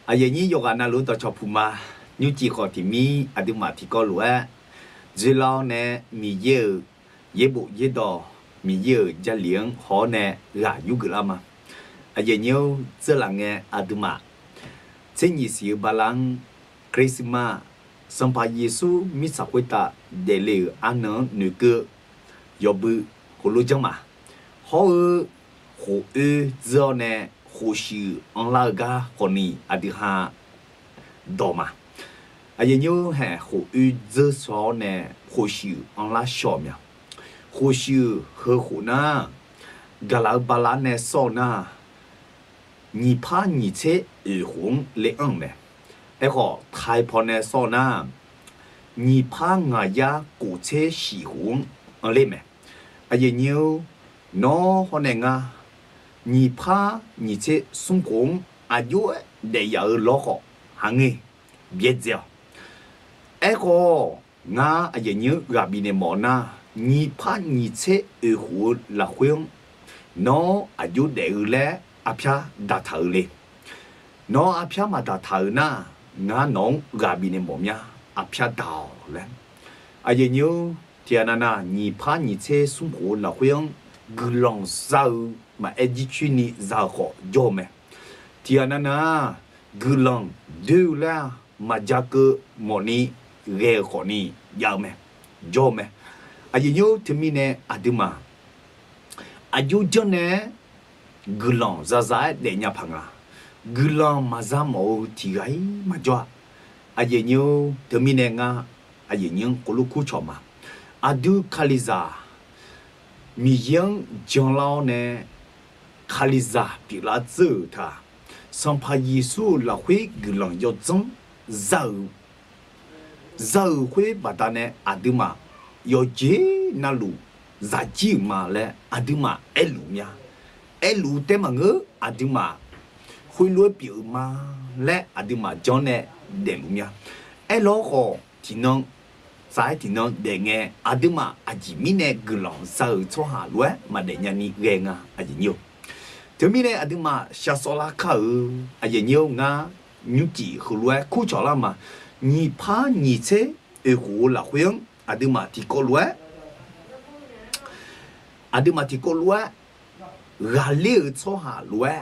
啊，爷爷有个那路到潮铺嘛，有几个地米啊，都嘛提高路啊，最老呢，米有也不也多，米有加零好呢，啊有个了嘛，啊爷爷这两个啊都嘛，这你是有巴郎，Christmas，上巴耶稣米撒会打，得了啊能那个，要不葫芦浆嘛，好好之后呢。或许on la ga koni adiha doma aye nyu ha ho u ze so ne 或许 on la sho mya 或许和乎na gala bala ne so na ni pa ni che e hong le ang me e ho thai po ne so na ni pa nga ya ku che shi hong le me aye nyu no ho ne nga你怕你这送工啊有得要落后行诶别叫哎个我也有个比你忙呐你怕你这二户拉婚喏啊有得嘞啊偏大头嘞喏啊偏嘛大头呐我侬个比你忙呀啊偏大嘞啊也有天呐呐你怕你这送工拉婚个浪少mà education za kho jo me tiana na gulang du la ma jak moni ge kho ni ya me jo me ayu temine aduma ayu jone gulang za de nya phanga gulang ma za mo ti gai ma jo ayu temine nga ayu ko lu ku choma adu khaliza mi yang jong lao ne卡利扎比拉走他，上怕耶稣拉回个人要争，绕回把他呢阿德玛要接那路，咋接嘛嘞阿德玛埃路呀，埃路得嘛个阿德玛会落表嘛嘞阿德玛将呢得路呀，埃老好体能。在ที่น้องเด็กไงอาจจะมาอาจจะมีเนี่ยกลองเสือชั่วหาล้วนมาเด็กยันนี่เรงอ่ะอาจจะอยู่ถึงมีเนี่ยอาจจะมาชาโซลาข้าวอาจจะอยู่งาหนุ่จีหัวล้วนคู่จอละมานี่พานี่เช่หัวละหุ่นอาจจะมาที่กล้วนอาจจะมาที่กล้วนกาเลี้ยชั่วหาล้วน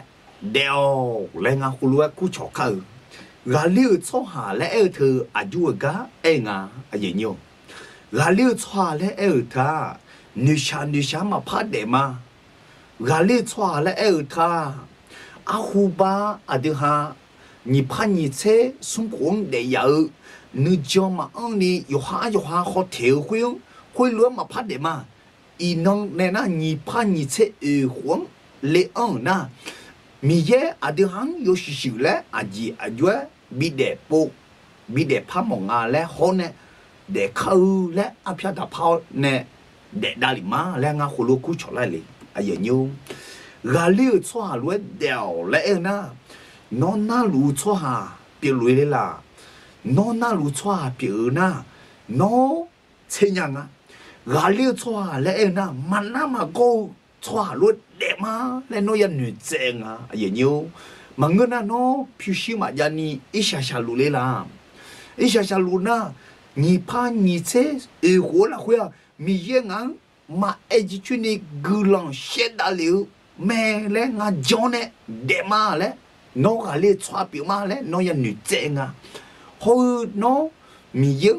เดียวแรงงาหัวล้วนคู่จอข้าวกาเลี้ยชั่วหาและเธออายุกะเองอ่ะอาจจะอยู่กาเลี้ยชั่วและเธอนิชามาพัดเดมากาเลี้ยชั่วและเธออาหูบาอาเดฮา你怕你车送工的有你叫嘛你有哈好调会会乱嘛怕的嘛อีน้องเนี่ยนะ你怕你车黄เลอังนะมีเยอาเดหังโยชิวและอาจีอาจวยบิเดปุบิเดพามงาและฮอนเนี่ยเดเขาและอาพิดาพาวเนี่ยเดดาลิมาและงาคุลูคุชอไลเลยอาเยญูกาลิชัวลวยเดียวและนะนอนนาลูชัวเปียลวยเลยล่ะนอนนาลูชัวเปียนะนอเชียงอ่ะกาลิชัวและนะมันน่ามาโกชัวลวยเดมาและโนยันหนุ่ยเจงอ่ะอาเยญูมังเงินน่ะเนาะพิชิมาจานี่อิชาชาลูเลยล่ะอิชาชาลูน่ะนี่พานี่เช่หัวละหัวมีเยงังมาเอจิชุนี่กุลังเชดาลิวแม่และงาจอนเนี่ยเดมาและน้องก็เลยชอบปีมาและน้องยันหนุ่ยเจงอ่ะโหน้องมีเยง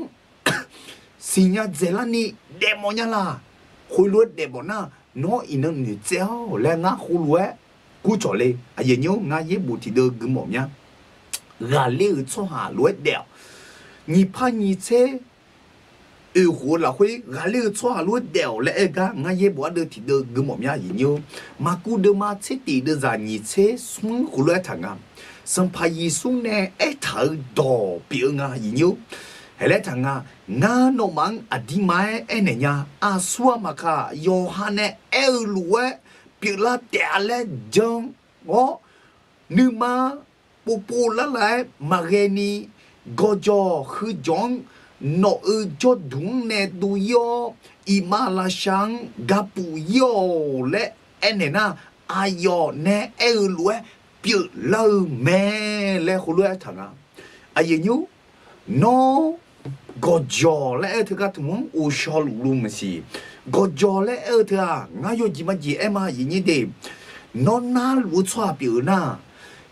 สิญญาเจลานี่เดมอนยาล่ะคุยล้วนเดมอน่ะน้องอินหนุ่ยเจ้าและงาคุล้วนกูจอเลยอาเยญูงาเยบุติเดอร์กึมอมยังกาเลี้ยชั่วหาล้วนเดียวนี่พานี่เช่หัวละหุยกาเลี้ยชั่วหาล้วนเดียวและกางาเยบัวเดอติเดอร์กึมอมยังอาเยญูมากูเดมาเช่ติเดอร์จานี่เช่สุ่งหัวล้วนทางอ่ะสัมภายีสุ่งเนี่ยเธอดอเปียงอาเยญูเฮเลทางอ่ะงาโนมังอดีมาเนี่ยอาสัวมาค่ะโยฮันเนี่ยล้วนปีละแต่ละจังอ๋อนึมาปูละละมาเรนีก็จะคือจังโนจะดุงเนดูยออิมาลาชังกับปูยอและเอ็นนะอายอเนลวย biểu lâu mẹ lẽ khổ lúa thằng à ai nhú nó gò giò lẽ thứ cái thằng muốn u sò lù mà xí gò giò lẽ thứ à ngay vô gì em à gì như thế nó na lú xoa biểu na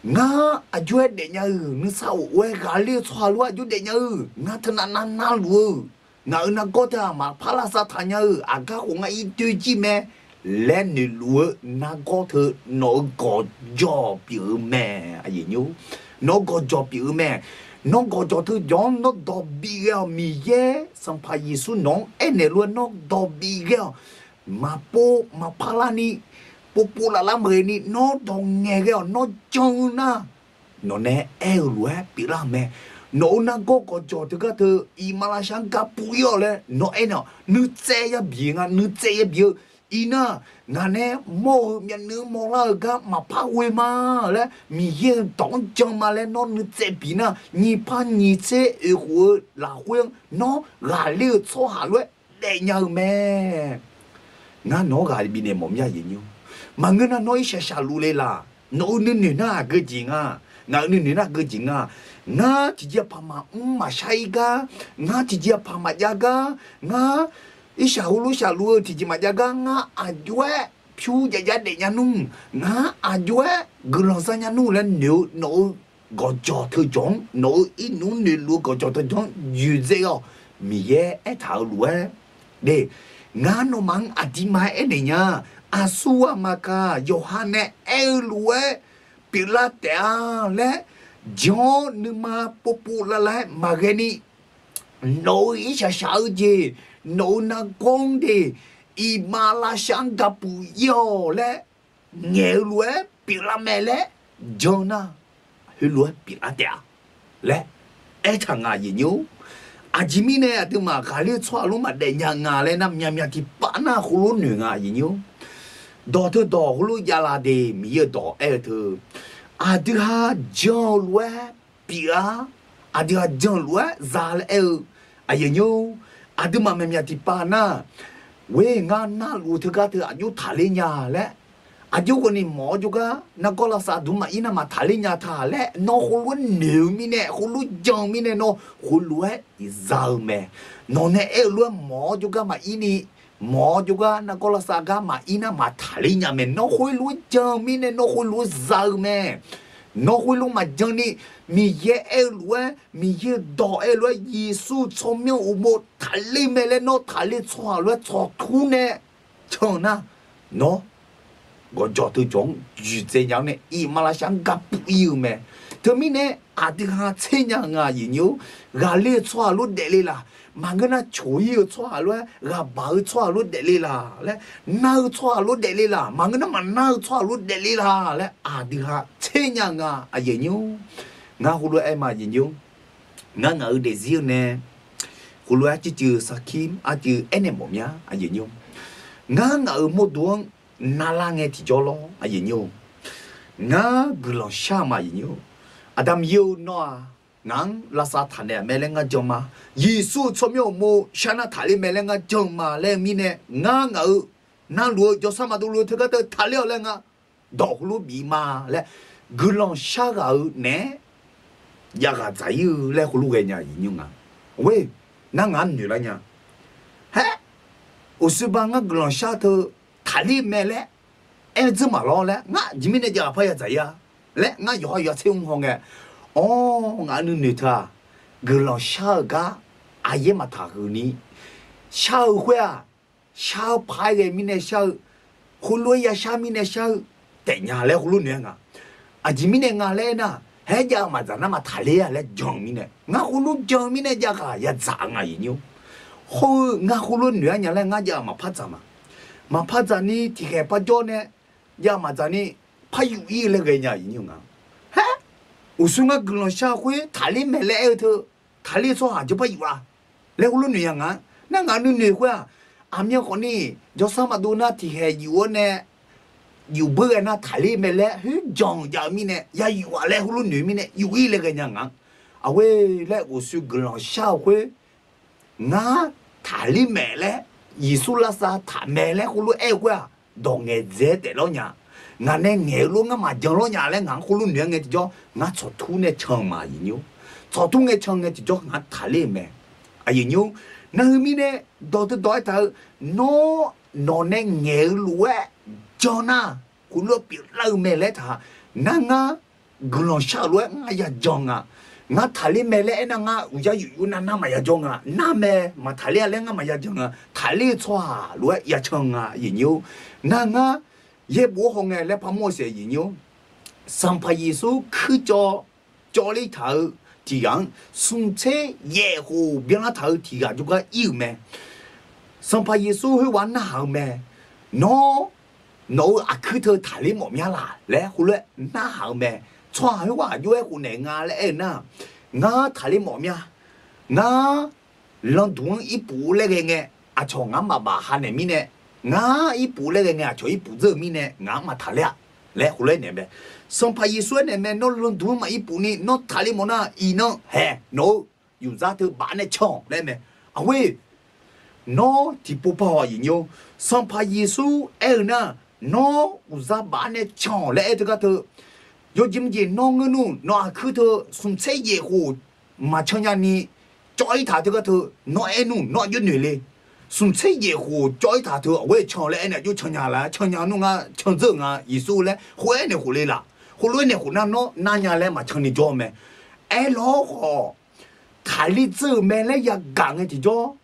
ngã à chú để nhớ nó sao quay gà liêu xoa lúa chú để nhớ ngã thân na lú ngã na có thể mà phá la sa thà nhớ à các ông ấy chơi chi mẹ lên nửa lúa na có thể nó gò giò biểu mẹ à gì nhú nó gò giò biểu mẹ nó gò giò thứ gió nó đỏ bị gheo mì ye sang phải Giêsu nó em này luôn nó đỏ bị gheo mà phá la ni Popo la mời ni nó đồng nghe cái nó trông na nó nè eo lúa bị la mẹ nó na có cho thứ cái thứ Imalasang cả bùi rồi nó em nào nữ chế ya biển à nữ chế ya biển ina ngà nè mò miền nữ mò la cái mà phá quê mà lẽ mi yên đón trông mà lẽ nó nữ chế biển à nhị phá nhị chế ở khu là huyện nó gà liêu cho hà lúa để nhờ mẹ ngà nó gà bị nè mồm ya gì nhiêu mà người ta nói sẽ lù lên là nó nên na cái gì à ngã nên na cái gì à ngã chỉ là mà sai ga ngã chỉ là mà jaga ngã ít lù chỉ mà jaga ngã ajue phiu jaja để nhà nung ngã ajue gương sang nhà nung lên nếu nó gọi cho thứ chọn nó ít nung nên lù gọi cho thứ chọn như thế à mi ye thảo lù để ngã nó mang mai này nha Asua maka Yohane elue pilatea le John numa popula le mageni no isha sauji no na konde Imalasang gapu yo le ngelue pilamele Jonah hulue pilatea le thằng gì nhú ajimine atuma kali chwa lu ma de nya nga le nam nya ki pa na khulu nu nga gì nhú đỏ thứ đỏ lu ya la de mi đỏ thứ à thứ ha giòn lúa bia à thứ ha giòn lúa già là à giờ nhau à thứ mà mình thì pa na we nga na lu thứ cái thứ à du thả lên nhà lẽ à du cái này mỏ du cái na có là sao đúng mà ina mà thả lên nhà thả lẽ nó khổ lu nhiều mi nè khổ lu giòn mi nè nó khổ lúa già mẹ nó nè lu mỏ du cái mà ini mỏ juga na kola saga mà ina mà thali nhà mình nó khôi lúa chờ mi nên nó khôi lúa giờ mẹ nó khôi lúa mà chờ ni mi ye lúa mi ye đỏ lúa Giêsu cho miêu u một thali mẹ lên nó thali cho lúa cho thu nè chờ na nó gọi cho thứ chọn dự chế nhau nè Imalasang gặp yêu mẹ thứ mi nè à đi ha chế nhà ngà gì nhiêu gà lê cho lúa để lê là mà người ta chối yêu cho luôn, gà bảo cho luôn để đi là, lẽ nao cho luôn để đi là, mà người ta mà nao cho luôn để đi là, lẽ à đi ha, thế nhà ngà, à gì nhiêu, ngà hồ lúa em mà gì nhiêu, ngà ở để riêng nè, hồ lúa chỉ trừ sakim, à trừ anh em một nhá, à gì nhiêu, ngà ở một đuông, na la nghe thì cho lo, à gì nhiêu, ngà gửi lòng xa mà gì nhiêu, Adam yêu nó ngang là sa thằng này mẹ lên ngã chồng mà Giêsu cho miêu mô sáng na thali mẹ lên ngã chồng mà lên mi nè ngang ở na lúa cho sao mà tôi lúa thứ cái tôi thali lên ngã đỏ lúa bị mà lên gửi lòng xa ở nè ya gà trái lên lúa cái nhà gì nhung à喂那俺女了呢嘿我是把俺gửi lòng xa thôi thali mẹ lên em怎么了嘞俺你们那家怕要怎样嘞俺要吃红红的ngã nữ nữ thà gửi lòng sao cả ai mà thà gửi ní sao khoe sao phải cái mình này sao khôn lúa ya sao mình này sao để nhà lấy khôn lúa nữa ngà à chỉ mình này ngà lấy na hết giờ mà giờ nó mà thà lấy chồng mình này ngà khôn lúa chồng mình này giờ cả ya giang à gì nhiêu khôn ngà khôn lúa nữa nhà lấy ngà giờ mà phát ra ní thì cái phát cho nè giờ mà giờ ní phát yêu ý lấy cái nhà gì nhiêu ngà 우승아 그런 샤고에 달리 멜레에트 달리서 아주 봐이와 레올로 뉘양아 나가 뉘뉘고야 암녀 거니 저사마도나 티해 유원에 유버나 달리 멜레 흐정 야미네 야 유와 레올로 뉘미네 유이레 그냥아 아왜 레 우승 그런 샤고에 나 달리 멜레 이술라사 다 멜레 홀로 에고야 동에 제대로냐 俺那爱路俺嘛讲了伢嘞，俺葫芦女俺就叫俺做土那唱嘛一牛，做土那唱俺就叫俺谈恋爱，啊一牛，那后面呢，到头，喏那爱路哎，叫那葫芦别老没来他，那俺古龙下路俺也讲啊。nga thali mele na nga uja yu na na ma ya jonga na me ma thali ale nga ma ya jonga thali chwa lo ya changa yin yu na nga ye bo hong le pa mo se yin yu sam pa yesu khu jo li thao ti yang sun che ye hu bian la thao ti ga ju ga yu me sam pa yesu hu wan na ha me no a khu tho thali mo mya la le hu le na ha me chwa hu wa yue hu ne nga le na nga thali mo mya nga long duang i pu le ge nge a cho nga ma ba ha ne mi ne nga i pu le ge nge a cho i pu ze mi ne nga ma thalia le hu le ne be song pa yi su ne me no long duang ma i pu ni no thali mo na i no he no yu za tu ba ne chong le me a we no ti pu pa yi nyo song pa yi su e na no u za ba ne chong le e de ga tu 요즘 제 농어는 너 그도 숨체 예고 마천야니 쪼이 다드가 더 너에는 너 윤뇌래 숨체 예고 쪼이 다드 왜 청래네 요 청야라 청야누가 청정아 이수래 호에네 호래라 호로네 호나노 나냐래 마천니 좀에 에로호 달리즈메래 야 강에 디죠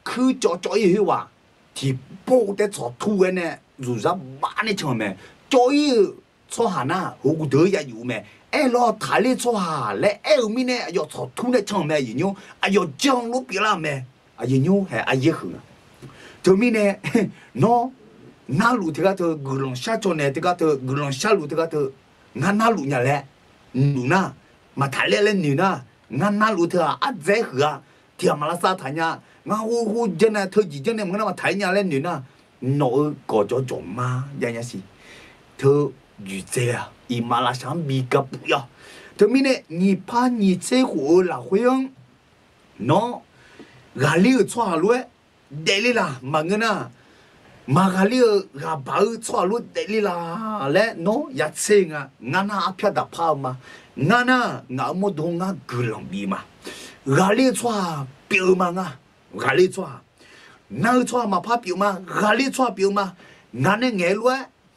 그 쪼이 해와 디보데 저 투에네 루자 많이 처음에 쪼이错下那，我得也有咩？哎，老大哩错下来，哎后面呢要错土呢唱咩？人用，哎要江路别啦咩？啊人用还啊也好啊。后面呢，喏，那路这个头，古龙下庄呢这个头，古龙下路这个头，俺那路伢嘞，路那，嘛大嘞嘞女那，俺那路头啊在河啊，天马拉沙滩呀，俺我真呢头几天呢，我那嘛台伢嘞女那，喏搞着种嘛，伢伢是，头。女仔啊，伊马拉上米个不要，他们呢，你怕你这货老会用，喏，阿里错路，得哩啦，忙个呐，嘛阿里阿爸错路得哩啦，嘞喏，也青啊，俺那阿撇大炮嘛，俺那俺么东啊格朗比嘛，阿里错表嘛啊，阿里错，那错嘛怕表嘛，阿里错表嘛，俺那爱路。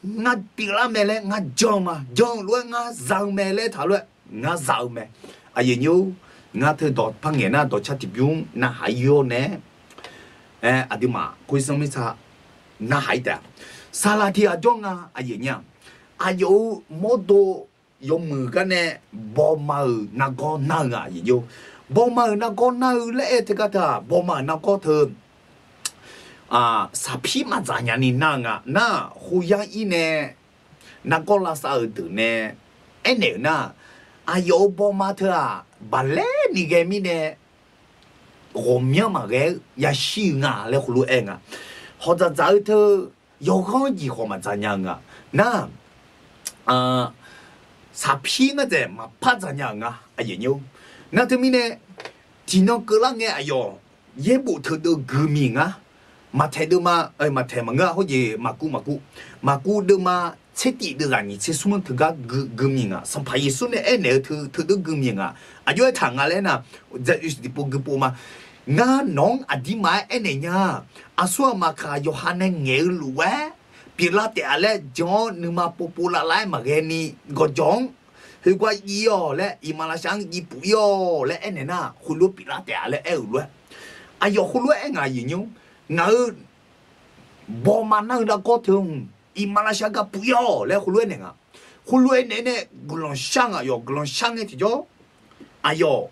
ngã bị la mẹ lẽ ngã dòng luôn ngã giàu mẹ lẽ thảo luôn ngã giàu mẹ à yên nhiêu ngã thưa đọt phăng nghe na đọt chát tiệp yung na hay yo nè à đi mà cuối sống mới sa na hay ta sa la thì à dòng à yên nhá à yo mô tô yo mừ cái nè bò mờ na con na à yên nhiêu bò mờ na con na lẽ thì cái ta bò mờ na con thơ à sapi mà giả nhà ni nàng à na huya ine na con la sa ở từ nè em nè na ayo bo ma thưa à bà lẽ ni cái mi nè gồm nhớ mà cái ya xì ngà lẽ hulu em à họ giả giả thưa yêu không gì họ mà giả nhà à na à sapi cái gì mà phát giả nhà à à gì nhiêu na thưa mi nè chỉ nó cứ lắng nghe ayo ye bộ thưa được cứ mình à mà thấy được mà mà thấy mà ngã gì mà cú được mà chết đi được anh chết xuống thực ra gương mình à xong phải xuống này em này thứ được gương mình à à giờ thằng à lên à giờ đi bộ mà ngã nong à đi mà em này nha à xua mà cả Yohanan nghe lúa bị la tệ lên cho nhưng mà popular lại mà cái này có giống thì qua yêu lẽ mà là sáng đi bụi yêu lẽ em này na hulu bị la tệ lên em lúa à giờ hulu em ngài gì nhung ngỡ bò mà năng đã có thương Malaysia cái bự yo lấy hulu này à hulu này nè gulong sang à yo gulong sang ấy thì cho ayo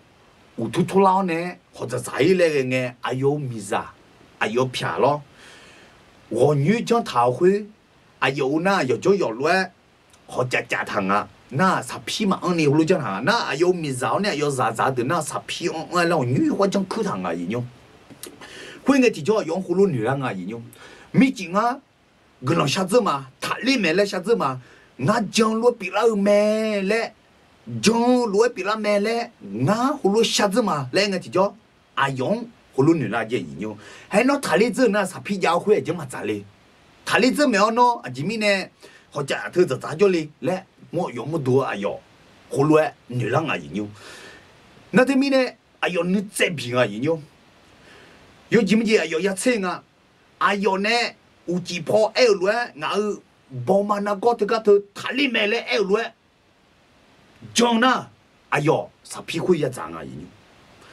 utu lao nè hoặc là giải lấy nghe ayo miza ayo pia lo 我女将逃回ayo na yo cho yo lue 或者家堂啊那啥皮嘛你hulu将啊那ayo miza 呢有啥啥的那啥皮老女或将课堂啊应用 会个地叫用葫芦女人啊，应用，没劲啊，个人瞎子嘛，他里面来瞎子嘛，俺江路比拉没来，江路比拉没来，俺葫芦瞎子嘛，来个地叫啊用葫芦女人也应用，还那他里子那啥皮家伙就嘛咋嘞，他里子没有喏，啊，前面呢， họ trả thư giờ giá cho li lẽ mỗi yếm một đùa ai yo hồ lúa nửa lăng ai nhiều na thế mi nè ai yo nửa chế bình ai nhiều yo chỉ mình ai yo ya xe ngà ai yo nè u chỉ po eo lúa ngà bao mà na có thứ cái thứ thà li mẹ lẽ eo lúa chong na ai yo sắp phi khuya chẳng ai nhiều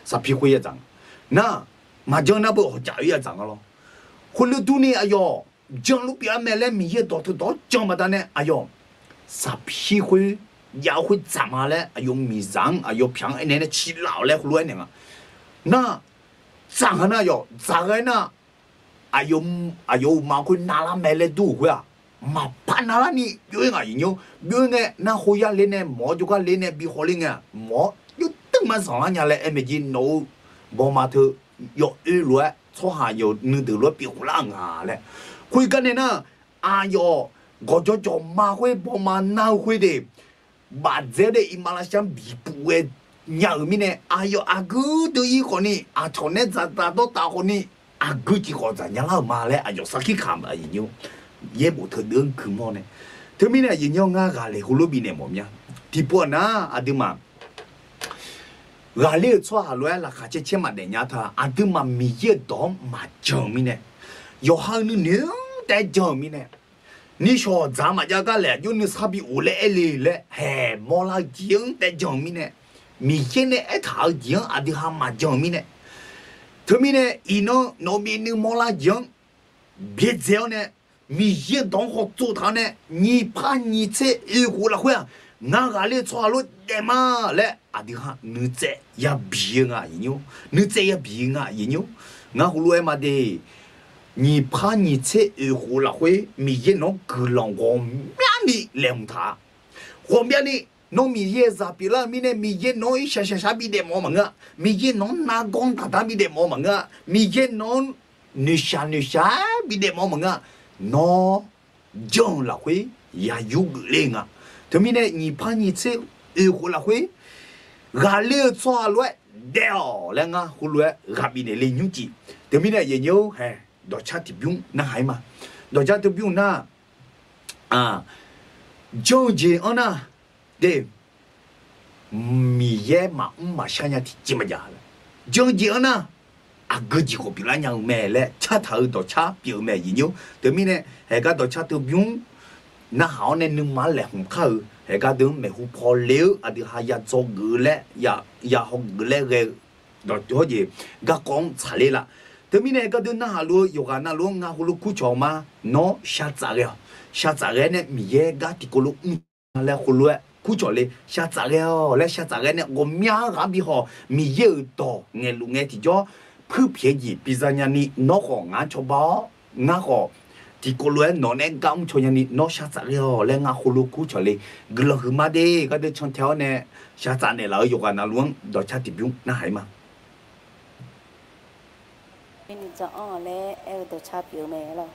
sắp phi khuya chẳng na mà chong na bộ họ trả ya chẳng lo hồ lúa tu nè ai yo chong lúc bia mẹ lẽ mi ye đó thứ đó chong mà ta nè ai yo sắp phi khuya要会怎么嘞？有米长，有平安年的吃老嘞，胡乱的啊。那长那要咋个呢？有马会拿来买来多会啊？马pan拿来你有人啊有人那会呀连呢毛就个连呢比好连啊毛有等么上来嘞，没见孬毛马头有二罗，错下有你得罗比胡浪啊嘞。会干的呢？哎哟，我就马会帮忙拿会的。bà dễ để Malaysia bị bùa nhà ở bên này ayo agu tôi ý con đi thằng này ra đó tao con đi agu chỉ có ra nhà lao mà lại ayo sao khi khám à nhiều ye bộ thời đường cứ mò này thứ bên này nhiều ngã gà lệ hồ lô bên này mồm nhá thì bữa na mà gà lệ cho hà lối là khá chế mặt để nhà thà mà mi ye đó mà chờ bên này有好你能在chờ bên này你说咱们家个嘞，就你啥比我来嘞，嘿，莫拉金在讲米呢，米现在一套金啊，的还嘛讲米呢，他们呢，一弄那边的莫拉金，别这样呢，米现当好做他呢，你怕你这一户了会啊，俺家里错了的嘛嘞，啊的哈，你这也别啊，有，你这也别啊，有，俺户路嘛的。你怕你这一户了会，米也能格浪我面的两他，后面的农米也咋比了？米呢米也能下比的么么啊？米也能拿光他比的么么啊？米也能女下比的么么啊？喏，讲了会也有个灵啊。他们呢，你怕你这一户了会，俺俩抓来掉了啊，后来俺比的零牛鸡，他们呢也有嘿。đó cha thì biung na hay mà đó cha thì biung na cho gì anh à để mi ye mà sang nhà thì chỉ mà giờ cho gì anh à cái gì cũng bị lại nhau mẹ lẽ cha thở đó cha biểu mẹ gì nhiêu từ mi này hay cái đó cha thì biung na hảo nên nương má lẹ không khâu hay cái đứa mẹ hú phò liu đi hay ya cho gửi lẹ ya học gửi lẹ cái đó chỗ gì cái con xả lẹ là thế mình này cái đứa nào luôn, yêu cái nào luôn, ngã luôn cú chó mà nó sát giá này mình ye cái thì cô luôn là cô luôn cú chó lên sát giá lại sát giá này gồm nhá cái bị họ mình ye to nghe thì cho phứ phía gì bây giờ nhà ni nó có ngã cho bao ngã có thì cô luôn nó nên gam cho nhà ni nó sát giá lại ngã cô luôn cú chó lên cái là hư mà đi cái đứa chọn theo này sát giá này là yêu cái nào luôn đó chắc thì biết nó hay mà mình cho lẽ em tôi chắp biểu mẹ rồi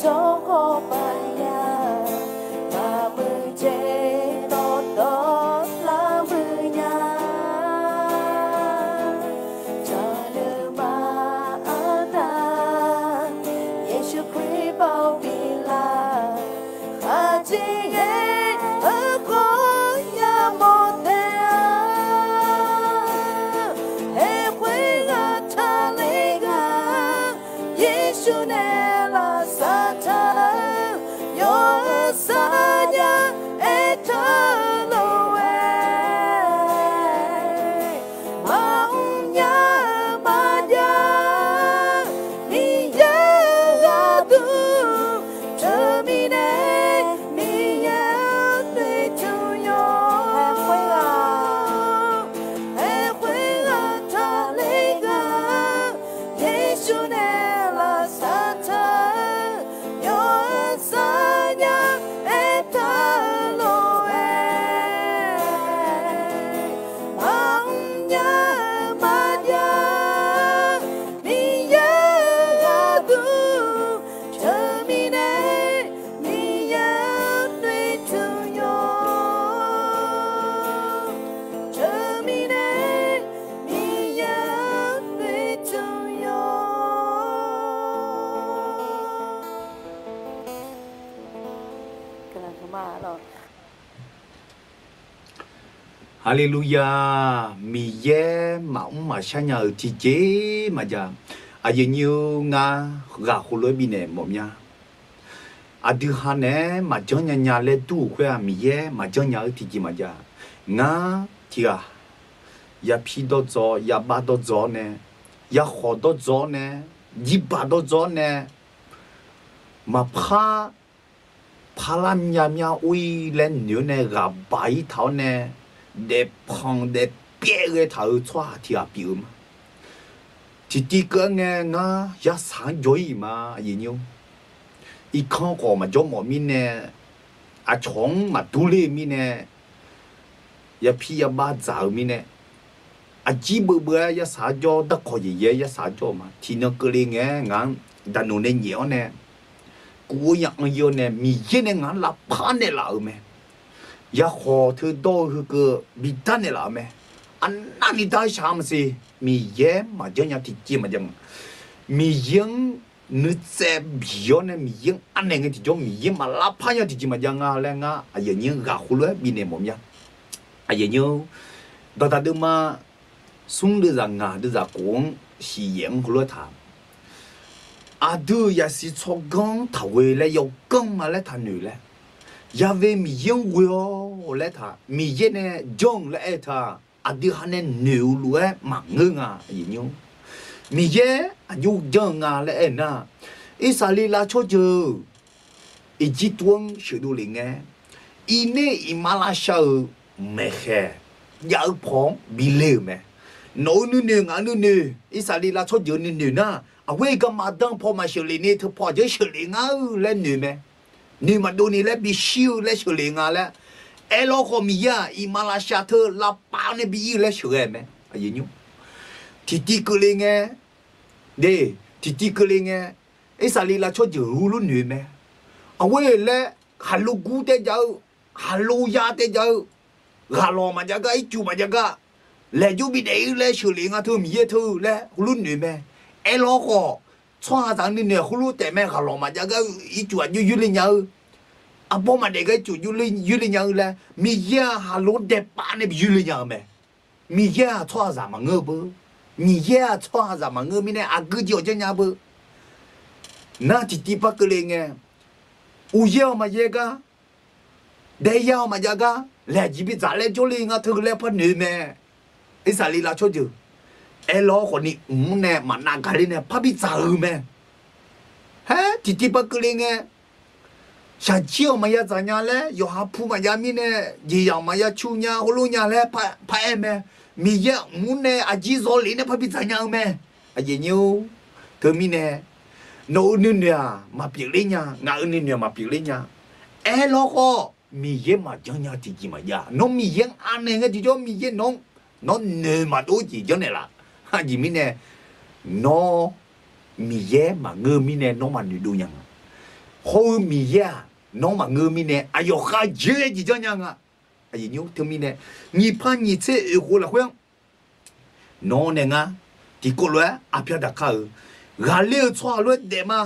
โชโกปายามามือเจโตโตลามือยาจาเดมาอาดาเยซูคริสต์บอกวิลาอาจิเกอโกยาโมเตเฮควยกาทาเลกาเยซูเนลาซาตาโยซาญาเอทาโลเวมาอุญญามาญามิยากาตูเธอมีเนมียาเตจูโยเฮควยกาทาเลกาเยซูเนลาซาตาโยซาญาเอทาโลเวมาอุญญามาญามิยากาตูเธอมีเนมียาเตจูโยเธอมีเนมียาเตจูโยกำลังเข้ามาหรอ 哈利路亚，米耶嘛嘛想要提接嘛家，阿爷牛啊，个葫芦比呢么呀？阿对哈呢嘛将人家来读会啊米耶嘛将人提接嘛家，啊提啊，也批到早，也把到早呢，也好到早呢，一把到早呢，嘛怕啦呀呀为了牛呢个白头呢。để phong để bẻ cái thầu xoa thì à biểu mà thì tí cơ nghe ngã giá sáng dối mà gì nhiêu ít không có mà cho mọi mình nè à chóng mà tu lê mình nè ya phi ya ba dạo mình nè à chỉ bữa ya sáng cho đất có gì ya sáng cho mà thì nó cơ lên nghe ngã đàn nó nên nhiều nè cú yang nhiều nè mi cái nè ngã là phá nè là mẹ ya khó thứ đôi cái bị tan này là mẹ anh anh đi tới sao mà gì mi ye mà cho nhau thì chi mà chẳng mi yang nữ sẽ biểu này mi yang anh này thì cho mi yang mà lá phá nhau thì chi mà chẳng à lên à giờ như gà khô lúa bị này mồm nha giờ như đó ta đưa mà xuống đưa ra ngà đưa ra cuốn xì yang khô lúa thà à đưa ya xì cho găng thầu về lại yêu găng mà lại thà nữ lại ya về mi yang quyo lại thà mi yang này jong lại thà à đưa hắn này nữ lúa mà ngưng à gì nhiêu mi ye ayu jong à lại na Israel cho chứ ít chỉ tuông sự đồ linh nghe ine imalasha mẹ khe giờ phong bị lừa mẹ nỗi nữ ngã nữ Israel cho chứ nữ na à vậy cái mà đang phong mà xử lý này thì phong chứ xử lý ngã lên nữ mẹ nữ mà đồ này lại bị siêu lại xử lý ngã lại elo có mi ya imalasha thơ là bao này bị lại xử lý mẹ à gì nhiêu thì tí cứ lên nghe để thì cứ lên nghe Israel cho chứ hulu nữ mẹ à vậy là halu gu te jau halu ya te jau galo mà jaga ichu mà jaga le ju bi dei le xử lý ngã thơ mi ye thơ le hulu nữ mẹ elo có xoa rằng ni nè hulu te mẹ galo mà jaga ichu aju yuli nhau à bố mà để cái chủ yuli nhau là mi ye halu de pa ne yuli nhau mẹ mi ye xoa rằng mà ngơ bơ mi ye xoa rằng mà ngơ mi ne à cứ chịu cho nhau bơ na thì tí pa cứ lên nghe uyao mà yega để yao mà jaga lẽ chỉ biết trả lẽ cho linh à thực lẽ phát nữ mẹ Israel là cho chứ elo còn đi nè mà nàng cái này phát biết trả mẹ hả thì tí pa cứ lên nghe sao chiều mà ya trả nhà lẽ yo hấp phu mà ya mi nè gì yao mà ya chu nhà holu nhà lẽ pa em mẹ mi ya nè à chỉ rồi lý nè phát biết trả nhà mẹ à gì nhiêu thưa mi nè nô nương nhà mà biểu lên nhà ngã nương nhà mà biểu lên nhà elo có mi ye mà cho nhà thì gì mà ya nó mi ye ăn này cái gì cho mi ye nó nề mà đối gì cho này là ha gì mi nè nó mi ye mà ngơ mi nè nó mà nề đu nhang 后米呀，侬嘛我米呢？哎呦，还热几张样啊？哎呀，牛听米呢？你怕你这回来会？侬呢啊？ဒီကိုလွယ်အပြတ်တခါဂါလေချွာလွတ်တယ်မှာ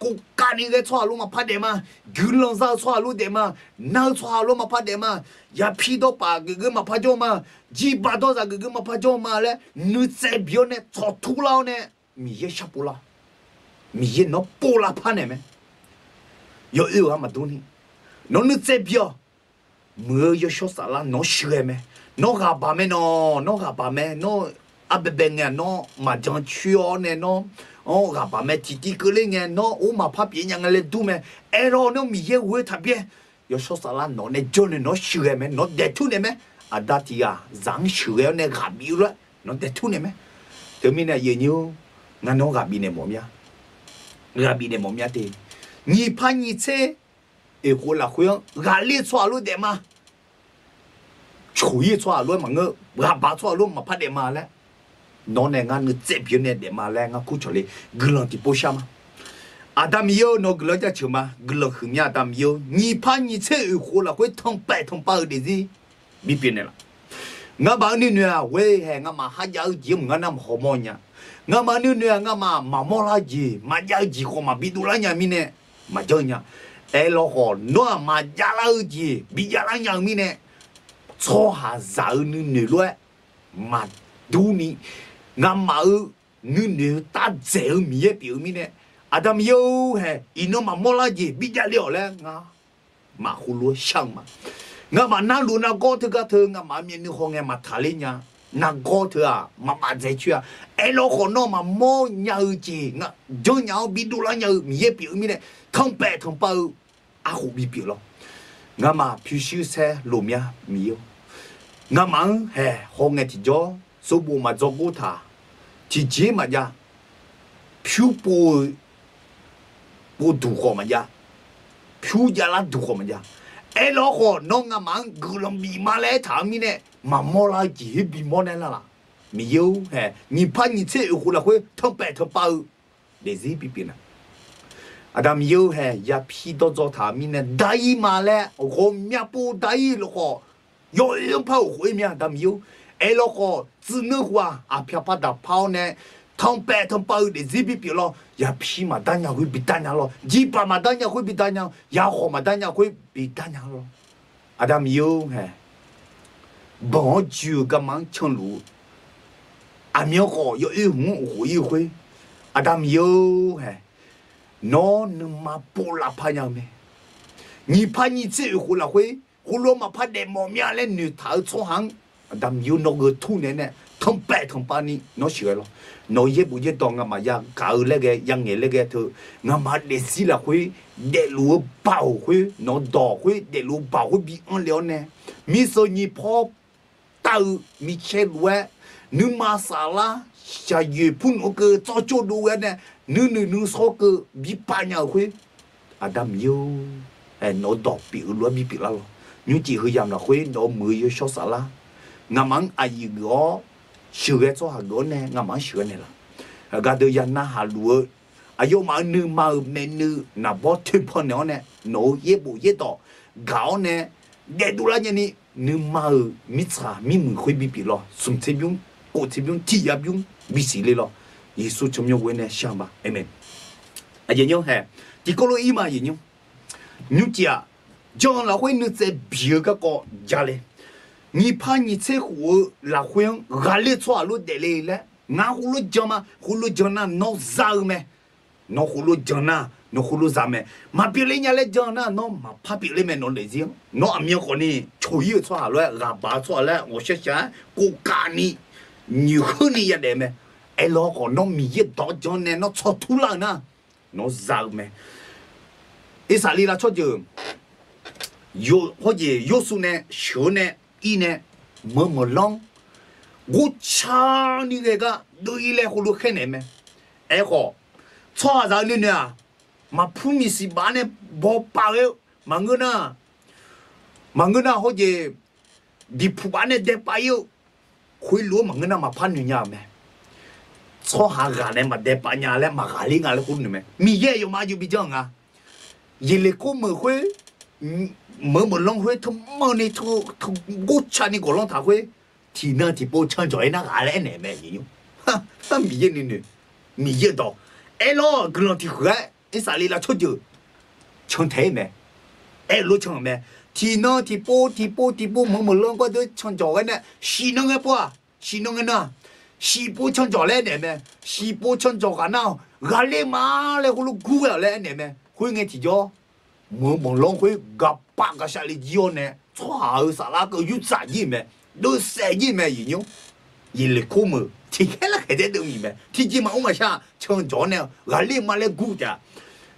ကိုကနေကချွာလို့မဖတ်တယ်မှာဂူလွန်စာချွာလို့တယ်မှာနောက်ချွာလို့မဖတ်တယ်မှာရဖီတော့ပါဂဂမဖတ်ကြမှာဂျီပါတော့ဂဂမဖတ်ကြမှာလေနုစေဘျိုနဲ့ချောထူလောင်းနဲ့မီရရှပူလာမီရနော်ပူလာဖာနေမယ်ယောအမတူနီနော်နုစေဘျိုမေရရှောဆလာနော်ရှရဲမယ်နော်ကပါမယ်နော်ကပါမယ်နော်အဘဘငါနော်မကြန်ချီယောနဲ့နော်အော်ကပါမယ်တီတီကလေးငါနော်အိုမဖပြင်းညာလေဒူမယ်အဲ့တော့နော်မီရဲဝဲထပြဲယောရှောဆလာနော်နဲ့ဂျွန်နဲ့နော်ရှရဲမယ်နော်ဒက်ထုနေမယ်အဒတီယာဇန်ရှရဲနဲ့ဂါဘီရနော်ဒက်ထုနေမယ်တမင်းနဲ့ယေညိုငါနော်ဂါဘီနဲ့မော်မြဂါဘီနဲ့မော်မြတဲ့ညီဖာညီချေအေကိုလာခွေဂါလေးချွာလို့တဲ့မှာချူရီချွာလို့မငါဂါဘာချွာလို့မဖတ်တယ်မှာလဲနော်နဲ့ငါနစ်ပြင်းနေတဲ့မှာလဲငါခုချလေဂလန်တီပိုရှာမအာဒမ်ယောနော်ဂလကြချမဂလခမြအာဒမ်ယောညီဖာညီချေကိုလာခွေထုံပဲထုံပါဒီစီဘီပြနေလားငါဘာနေနွာဝဲဟဲငါမဟာကြောက်ကြီးငါနမ်ဟောမောညာငါမနေနွာငါမမောလာကြီးမကြောက်ကြီးခေါ်မဘီဒူလာညာမီနဲ့မကြောက်ညာအဲလောဟောနော်မကြလာကြီးဘီကြလာညာမီနဲ့ချောဟာဇာနုနေလွဲမဒူနီငါမနုနေတာဇဲမီရဲ့ပြူမီနဲ့အာဒမ်ယောဟဲအင်းမမောလာကြီးဘီကြလျော်လဲငါမခုလိုရှောင်းမငါမနာလူနာကောတကထငါမမြင်နေခေါငယ်မထားလိညာနာကောထမမဇဲချွာအဲလောခေါနော်မမောညာကြီးငါဂျုံညာဘီဒူလာညာမီရဲ့ပြူမီနဲ့ထုံပဲထုံပေါအခုဘီပြလောငါမဖြူရှူဆဲလိုမြမီယောငါမန်ဟဲဟောငယ်တီဂျောဆိုဘူမဇောဘူတာတီဂျေမညာဖြူပူပူဒူခေါ်မညာဖြူကြလာဒူခေါ်မညာအဲလောခေါ်နောငါမန်ဂူလံဘီမလဲထားမီနဲ့မမောလာကြီးဘီမောနဲလာမီယောဟဲညီဖာညီချေအခုလာခွေထုံပဲထုံပေါဒေစီပီပီနာအဒမ်ယောဟဲရဖီတော့ဇောထားမီနဲ့ဒိုင်မာလဲအခုမြပူဒိုင်လောခေါ်ယောရင်ဖောက်ခွေမြအဒမ်ယောအဲလောခေါ်ဇနွာအဖျာပါတာဖောင်းနဲ့ထုံပဲထုံပေါဒေစီပီပီလောရဖီမဒညာခွေဘီတညာလောဂျီပါမဒညာခွေဘီတညာရခေါ်မဒညာခွေဘီတညာလောအဒမ်ယောဟဲbon Dieu comment chonlu amioko yo hu hu hu adam yo he no ne ma pola phanya me ni phani tse hu la hui hu lo ma pha de mo mya le nu tha cho hang adam yo no go thu ne ne thong pa ni no shwe lo no ye bu ye dong ma ya ka le ge yang ye le ge thu nga ma de si la hui de lu ba hui no do hui de lu ba hui bi on le ne mi so ni pho tao Michel ouais nous masala cha yu pun o que cho cho do ne nous so que bi pa nya hui adam yo e no do pi lo bi pi la lo ñu chỉ hơi yam la hui no mu yo so sala ngamang ai go shure cho ha go ne ngamang shure ne la ga de yan na ha lu ayo ma me nu na bo tu pon ne no ye bu ye do gao ne de du la ni nu ma mi tra mi mu khoi bi pi lo sum te byung ko te byung ti ya byung bi si le lo yesu chom yo we ne sha ba amen a ye nyo he ti ko lo i ma ye nyo nu tia john la hoi nu ze bi ga ko ja le ni pa ni che hu la hoi ga le chwa lo de le le nga hu lo jama hu lo jona no za me no hu lo jona no hulu zame ma pile nya le jona no ma pha pile me no le ji no amyo ko ni choyi chwa lo ga ba chwa le wo sha sha ko ka ni nyu khu ni ya de me e lo ko no mi ye do jone no cho thu la na no za me e sa li la cho je yo ho je yo su ne shu ne i ne mo long go cha ni le ga do i le hulu khe ne me e ko chwa za ni neมาพูมีสิบ้านเนี่ยบอกเปล่าเลยมังเงินเขาจะดิผู้บ้านเนี่ยเด็กไปอยู่คุยรู้มังเงินมาพันอยู่เนี่ยไหมชอบหาการเนี่ยมาเด็กไปเนี่ยแล้วมาหาลิงอะไรคุณเนี่ยไหมมีเยอะอยู่มาอยู่บิจังอ่ะ伊勒个么会，么浪会，他么呢？他我查你个浪他会，提那提波唱着那阿来呢咩嘢？哈，米嘢呢？米嘢到，哎咯，个浪提回，你啥里啦出就唱台咩？哎，路唱咩？提那提波，么浪个都唱着呢，西那个波，西那个呢？西波唱着来呢咩？西波唱着个那，阿里嘛嘞，我路古呀来呢咩？会眼提着。么浪会个八个下里叫呢，错啥那个有杂音没？都啥音没有？伊勒科么？提开了还在等你没？提起嘛我们下唱着呢，阿里嘛来顾的，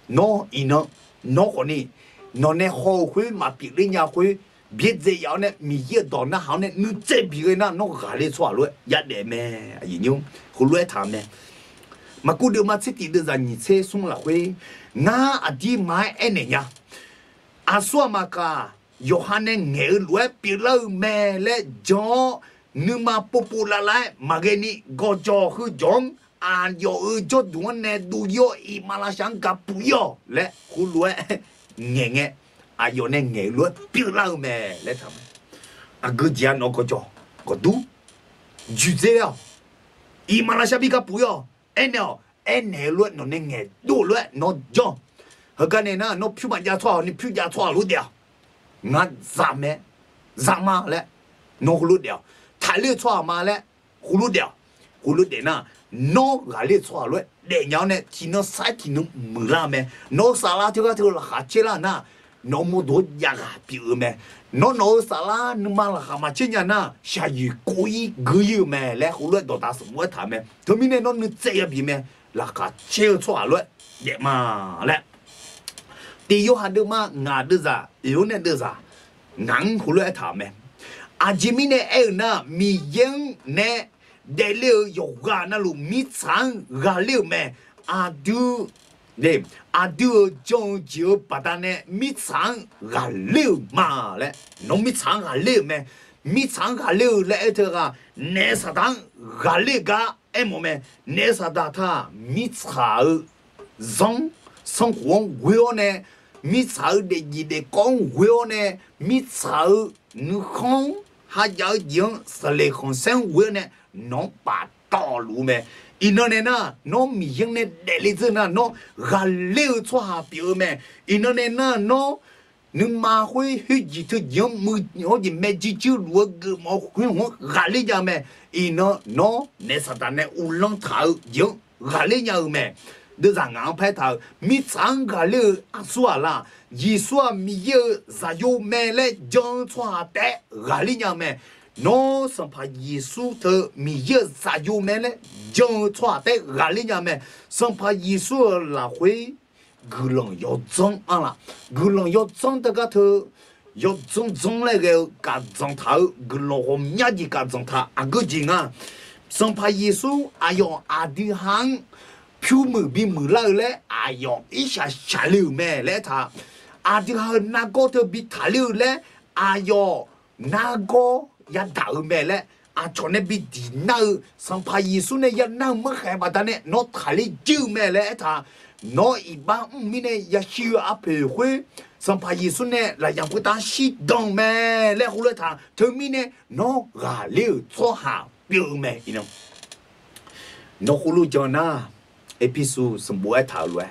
喏伊喏个呢，喏呢好会嘛别人家会。别这样呢，米一到那行呢，你这别个那弄下来错了，也得咩？因后来他们，嘛古的嘛这地的人你才送了回，那阿弟买哎呢呀，阿说嘛个，约翰呢眼来别了咩嘞讲，你嘛不啦来，嘛给你个叫去讲，啊要就多呢都要伊马拉香港不要嘞，后来眼。啊，有那眼路别了咩？来他们，啊个家那个叫个都，就这了。伊马拉下比个不要，哎喏，哎眼路那眼多路那叫，和个呢那那票价错，你票价错路掉，俺咋咩？咋嘛嘞？那葫芦掉，太里错嘛嘞？葫芦掉，葫芦的那。no 阿里错了，那样呢？提那啥提那没啦咩？那啥啦？这个了下去了那。no 么多呀个比如咩 no啥啦你妈了蛤蟆今年呢下雨故意个有咩来后来到达什么他们他们呢你这样比咩那个切错了也嘛来第有还的嘛俺的啥有呢的啥俺后来他们啊这边呢哎那米营呢得了有个那路米长个了咩啊都对，啊，就将就把它呢米长啊溜嘛嘞，农米长啊溜咩？米长啊溜来这个那啥当啊溜个哎么咩？那啥当他米长上生活会呢？米长的一的讲会呢？米长你看还要用是来看生活呢？农把道路咩？伊那呢那，那米营呢，来来子那那下流错下表咩？伊那呢那那，你马会去几头养么？我就买几只罗个毛会我下来家咩？伊那那啥子呢？乌龙头养下来家咩？都让安排头，米长下流啊说啦，伊说米有啥有咩嘞？讲错下带下来家咩？no 生怕耶稣的米也啥有咩嘞？讲错的阿里家咩？生怕耶稣拉回，个人要装啊啦，个人要装的个头，要装那个个装头，个人我们家的个装头啊个劲啊，生怕耶稣哎呦阿弟行，票没比没来嘞，哎呦一下下流咩嘞他，阿弟行那个头比他流嘞，哎呦那个。ya tahu mele achone bi dinau sampai Yesus ne ya na mekhe batane no thali jiu mele ta no iba mine ya shiu ape hui sampai Yesus ne la yang ku ta shi dong mele hule ta termine no ga liu cho ha biu me you know no hulu jona episode sembuai ta lu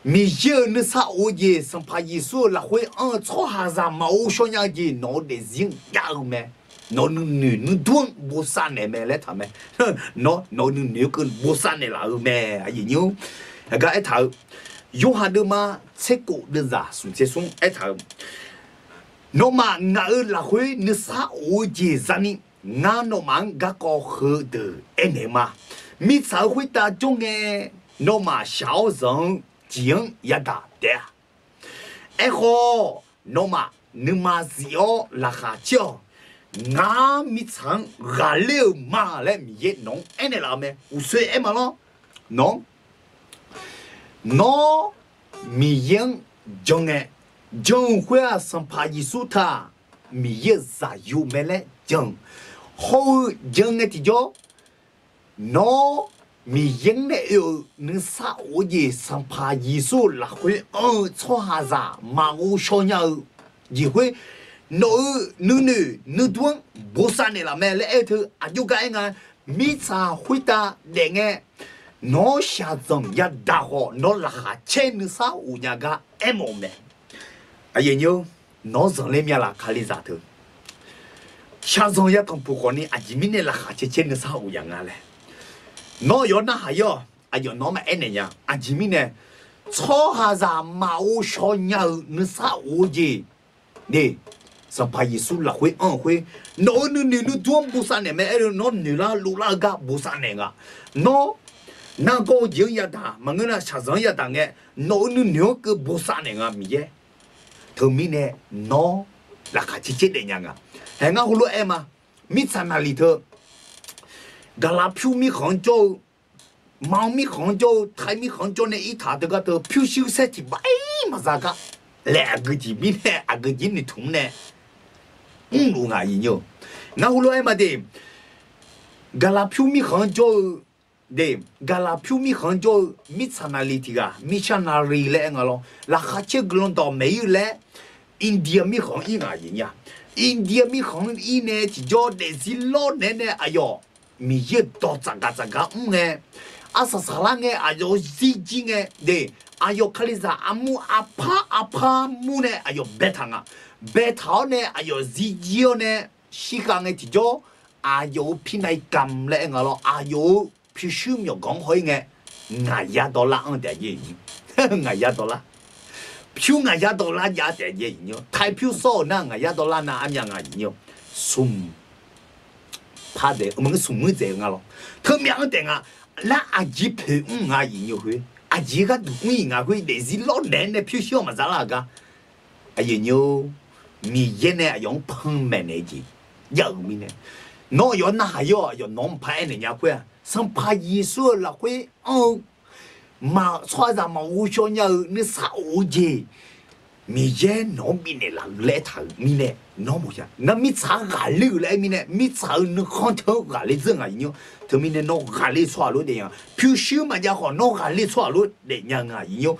mi je ne sa oye sampai Yesus la hui an cho ha za mau sho nya ji no de zing ya me nó nu tuông bố san này mẹ lấy thằng mẹ nó nếu cứ bố san này là mẹ à gì nhiêu cái thằng yêu hà đưa mà chế cổ đưa ra xuống chế xuống cái thằng nó mà ngã là huế nước xã ôi gì ra ni ngã nó mang gác có khờ từ em này mà mi xã huế ta chung nghe nó mà sáu dân tiếng ya đã đẻ ai ho nó mà nếu mà diệu là khá chiêu ngã mi chẳng gà liu mà lại mi yết nóng anh này làm咩? U suy em mà nó mi yên trong nghe trong khoa sang pa Giêsu ta mi yết giả yu mẹ lại trong hậu trong nghe thì cho nó มียังเนี่ยนึกสาวยี่สัมภายิสุละคุยช่อหาซามาอูชอนยายี่คุยนูดวงบุษาเนี่ยละแม่เลยเธออายุกันไงมิซาคุยตาเด็กไงน้อชาจงยาดาหอน้อละหาเชนสาวญากาโมเมไอ้ยังยูน้อจงเลี้ยละคาลิซาเธอชาจงยาต้องพูดคนนี้อาจจะมีเนี่ยละหาเชนสาวญากาเลยน้อยน่าหายอายุน้อมาเนี่ยอาจจะมีเนี่ยช่อหาซามาอูชอนยานึสาวจีนี่สัมภายิสุละคุยคุยน้อนูดวงบุษาเนี่ยแม่น้อนูละลูลากาบุษาเนี่ยน้อนาโกยิงยาดามังเงินชาซังยาดังเงน้อนูก็บุษาเนี่ยมีเยเธอมีเนี่ยน้อราคาชิชิเดียงเห็นงั้นคุณรู้มามิสานาลีเธอกาลาพิวมีของโจมังมีของโจไทยมีของโจในอีถาเด็กก็เธอพิวชิวเสติไปมาจากก็และก็จีมีเนี่ยก็จีนี่ทุ่มเนี่ยรู้ไงยิ่งอยู่งั้นคุณรู้มาเดกาลาพิวมีของโจเดกาลาพิวมีของโจมิสานาลีที่กามิชานารีเล่งอะไรราคาเช็คกลอนต่อไม่อยู่แล้วอินเดียมีของอีกไงยิ่งอินเดียมีของอีเนี่ยที่โจเดซิโลเนี่ยอายอมีเยอะต่อจากไงอาสาสละไงอายอซีจิไงเดอายอคาลิซาอามูอาพามูเนี่ยอายอเบทังเบทาวเนี่ยอายอซีจิโอเนี่ยชิกังไงที่โจอายอพินัยกรรมเล่งอะไรอายอพิชุมยกองหอยไงไงยาดอลลาร์เดียยิ่งไงยาดอลลาร์พิวไงยาดอลลาร์ยาเดียยิ่งไทยพิวโซ่นั่งไงยาดอลลาร์น่ะอันยังไงยิ่งซุ่มพาเดมึงสุ่มมือเจ๋งอ่ะหรอเธอไม่เอาแต่งอ่ะแล้วอาจีเพงอ่ะยิ่งอยู่เฮ้ยอาจีก็ดูยิ่งอ่ะเฮ้ยเดี๋ยวสิล้อเด่นเนี่ยพิวเชื่อมาซะละก็ไอ้ยิ่งอยู่มีเย็นเนี่ยยังพังแม่เนี่ยจียังมีเนี่ยน้อยย้อนน่ะย้อนน้องพายเนี่ยเพื่อสัมภายิสุละเว้ยมาชอบจะมาอุชอนยานี่สาวจีมีเย็นน้องมีเนี่ยละเละทั้งมีเนี่ยน้องไม่ใช่นั่นมีสาวกาลือเลยมีเนี่ยมีสาวนึกข้างเธอกาลือจังไงเนี่ยเธอมีเนี่ยน้องกาลือชัวร์รู้เดียงพิวชิวมันจะขอน้องกาลือชัวร์รู้เดียงไงเนี่ย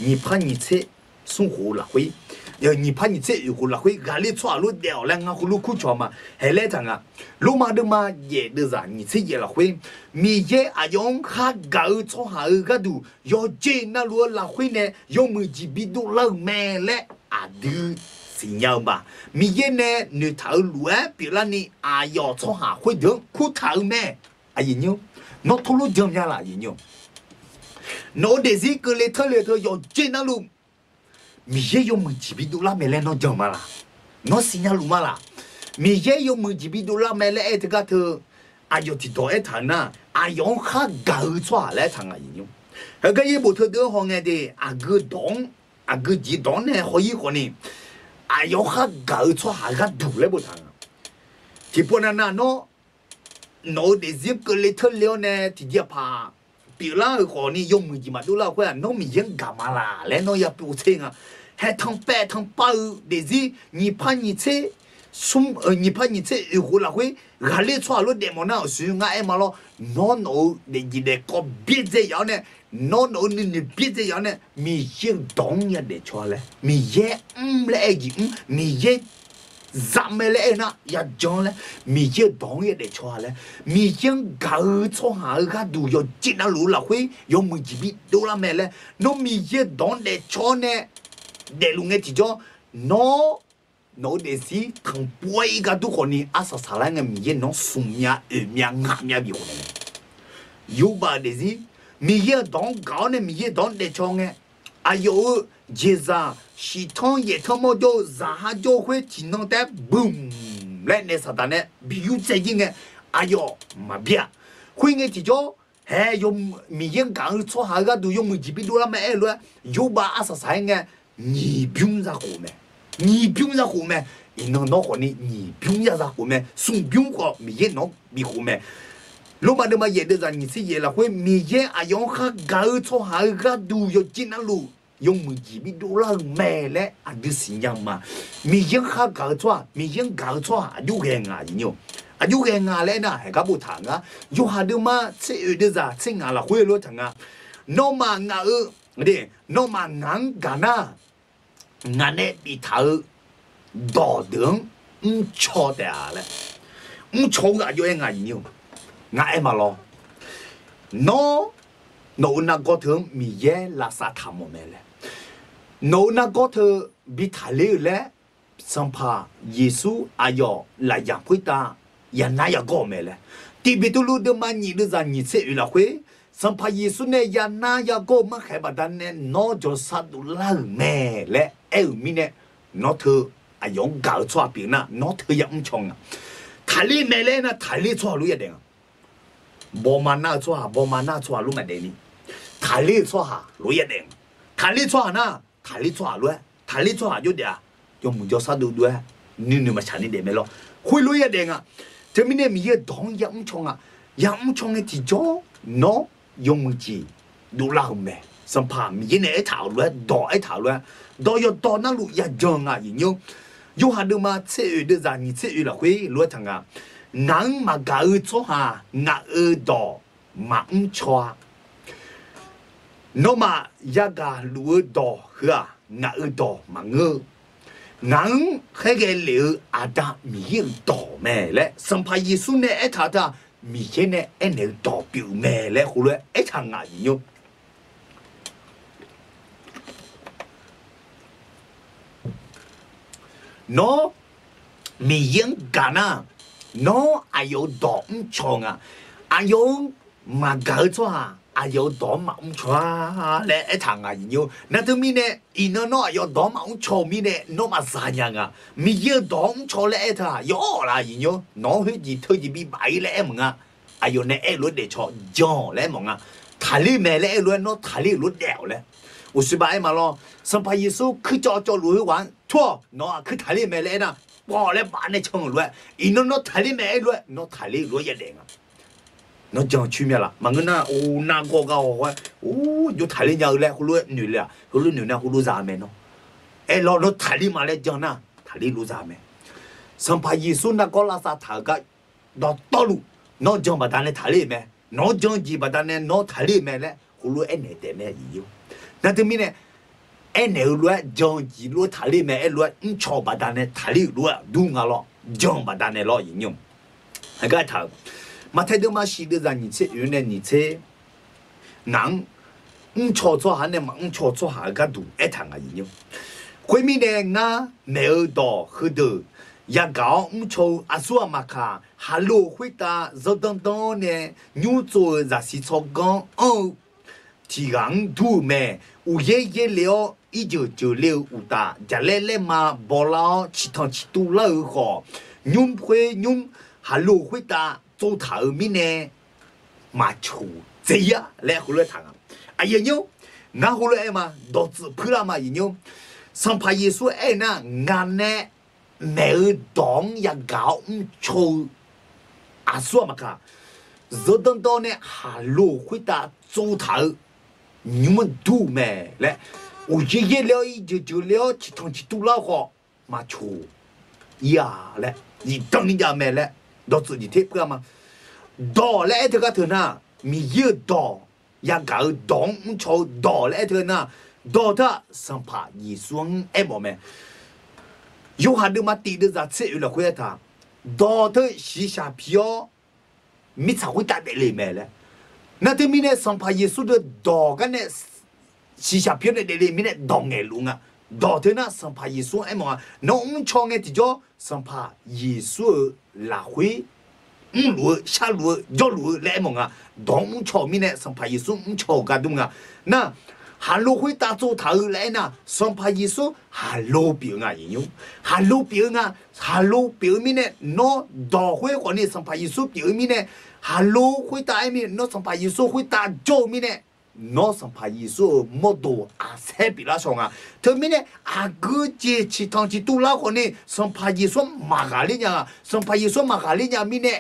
你怕你吃生活了会你怕你这有了会咖喱错路掉了，俺葫芦苦炒嘛，还来着啊，路嘛的嘛也的啥，你这也了会，米也啊用哈搞错哈个度，要见那路了会呢，要么几笔都老买了啊的，是样吧？米也呢，你头路啊，比如你啊要错哈会的苦头买，啊人哟，那头路怎么样啦人哟？那得是个里头要见那路。มีเยอะมึงจีบิดูละเมล่น้องจอมาละน้องสิญญาลุมาละมีเยอะมึงจีบิดูละเมล่เธอก็เธออายุที่ตัวทางน่ะอายุข้าเก่าชัวร์แล้วทางอะไรอยู่เฮ้ยก็ยังบอกเธอเดินห้องไงดิอากูดองอากูจีดองเนี่ยหอยคนนี้อายุข้าเก่าชัวร์หาก็ดูเลยบุทางที่พวกนั้นน่ะน้องเดี๋ยวก็เลยเธอเลี้ยวเนี่ยที่จะพาปีละคนนี้ยงมือจีมาดูละเพื่อนน้องมียังกามาละแล้วน้องอย่าปูเชงอ่ะให้ทั้งแปะทั้งเป้าเดี๋ยวสิ你怕你这你怕你这以后了会哪里错了点么呢？所以俺嘛咯，น้องเดี๋ยวก็เบี้ยใจยาวเนี่ยน้องนี่เบี้ยใจยาวเนี่ยมียังดองยังเดี๋ยวชัวร์เลยมีเย่เลยกี่มีเย่咱们来呢，也讲了，米也当也得错了，米也搞错下个都要进那路了会，要没几笔都了没了，那米也当得错呢，得路个只叫那得是同波一个都可能阿啥啥那个米也能送米米阿米比可能，有吧得是米也当搞呢，米也当得错呢，哎呦，接着。系统也他妈就然就会听到的 boom 来那啥的呢，比如最近的，哎呦妈逼，会个就叫还有民间讲错下个都用没几笔多了没了，有把阿啥啥个你不用啥货没，你不用啥货没，你能拿货呢，你不用啥货没，送不用货民间拿比货没。罗马的嘛也得让你去也了会民间啊用下搞错下个都要进那路。用มือจีบิดูละแม่และอันนี้สิ่งยังมามียังข้า搞错มียัง搞错อยู่แค่ไงเนี่ย อายุแกงาแล้วนะให้กับบุถังอ่ะยูหาดูมาเชื่อเดือดเชื่องาละคุยรู้ถังอ่ะโนมางาเดี๋ยโนมางังกานะงานเนี่ยปีเท้าดอเดืองชอแต่อะไรชงอายุงาอยู่งาเอ็มมาลอโนนักก็เธอมีเย่ลาซาทำโมเมเลยโนนักก็เธอบิทาเลเลยสัมภาเยซูอายอลายาพุตายานายก็เมเลยที่บิตุลูเดมันนี่ดูจานี่เสียละคุยสัมภาเยซูเนี่ยยานายก็มาแค่บัดนั้นเนี่ยนอจสัตว์ละเมเลยมิเนี่ยนอเธออายองกาชัวปีน่ะนอเธอยังชงอ่ะทาลีเมเลยนะทาลีชัวรู้ยังไงบอมาน่าชัวรู้มาเดนี่ทาลีชัวรู้ยังไงทาลีชัวนะทาลีชัวรู้ทาลีชัวอยู่เดียยมุจสัตว์ด้วยนี่มาฉันนี่เดไม่หรอกคุยรู้ยังไงอ่ะเธอมีเนี่ยมีเยอะดองยังชงอ่ะยังชงไอ้ที่จ่อนอยมุจีดูลาหุ่มเมสัมภามีเนี่ยไอ้ถาวด้วยดอไอ้ถาวด้วยดอยดอนั่นลูกยาจังอ่ะยิ่งยูหาดูมาเชื่อเดือดนี่เชื่อละคุยรู้ทั้งอ่ะนังมากาชัวหางาดอมาชัวโนมายากาลูดอเหืองาดอมาเงนังให้แกเหลืออาดามีดอแม่และสัมภาเยซูเนี่ยไอ้ถาดามีแค่เนี่ยไอ้เนี่ยดอปิวแม่และคุณเลยไอ้ทางอ่ะยิ่งโนมียังกันนะโนอายุดอมชงอ่ะอายุมาเกิดชัวอายุดอมาชัวและไอ้ทางอ่ะยิ่งนั่นถึงมีเนี่ยอีโนโนอายุดอมาชัวมีเนี่ยโนมาสายยังอ่ะมีเยอะดอมชัวและไอ้ท่าย่อละยิ่งโนเฮ้ยจีเธอจีบีใบและมึงอ่ะอายุเนี่ยไอ้รถเดชจ่อและมึงอ่ะทะเลแม่และไอ้รถโนทะเลรถเดี่ยวและอุสบายมาลอสัมภาเยซูคือจ่อรู้ให้วันทั่วโนคือทะเลแม่และนะพอแล้วบ้านในช่องรวยอีโนทะเลแม่รวยโนทะเลรวยยังไงอ่ะโนจังชื่อเมียละมันก็น่าโอ้น่าโกกเอาว่าโอ้ยทะเลยาวแล้วคุณรวยหนุ่ยเลยคุณรวยหนุ่ยนะคุณรู้จักไหมเนาะเออเราทะเลมาแล้วจังนะทะเลรู้จักไหมสัมภาเยซูนักก็ลาซาถากะดอตลุโนจังบัดนั้นทะเลแม่โนจังจีบัดนั้นโนทะเลแม่แล้วคุณรวยเอ็นเดแม่ยิ่งนั่นถึงมีเนี่ยไอ้เนี่ยรู้จังจีรู้ทะเลแม่ไอ้รู้ชอบบัดนั้นทะเลรู้ดูงาล้อจังบัดนั้นล้อยิ่งไอ้ก็ถามมา睇到嘛是的人你这有呢你这人错错下呢嘛错错下个度一趟啊ยิ่ง回面呢啊没有到很多也搞错阿苏嘛卡哈罗回答走当当呢牛做那是错讲哦提纲图咩有爷了1996有大家来嘛不老其他其都老好牛会牛哈罗回答做头面呢嘛错这样来回来谈啊哎呀牛那回来嘛都只破了嘛牛上怕耶稣哎那俺呢没有当也搞错啊说嘛卡热当当呢哈罗回答做头你们都没来我爷爷了1996其他其都老好嘛错呀来你当人家没来到自己贴不嘛？到来这个头呢，没有到，也搞动错到来头呢，到他生怕一双哎么么，有哈的嘛地的在吃了回他，到他洗下票，没才会打的里面了，那对面呢生怕耶稣的到个呢洗下票的里面呢当眼路啊。到头呢，生怕耶稣哎么啊，农场的地叫生怕耶稣拉回，路下路要路来么啊，农场面呢生怕耶稣吵个东啊，那哈路会打做头来呢，生怕耶稣哈路表啊应用，哈路表啊，哈路表面呢，喏到会话呢生怕耶稣表面呢，哈路会打面，喏生怕耶稣会打脚面呢。noสัมภายิสุโมโดอาเซบิลาชงอ่ะเธอไม่เนี่ยอากูเจชิทังจิตุลาคนนี้สัมภายิสุมากาลิญาสัมภายิสุมากาลิญามีเนี่ย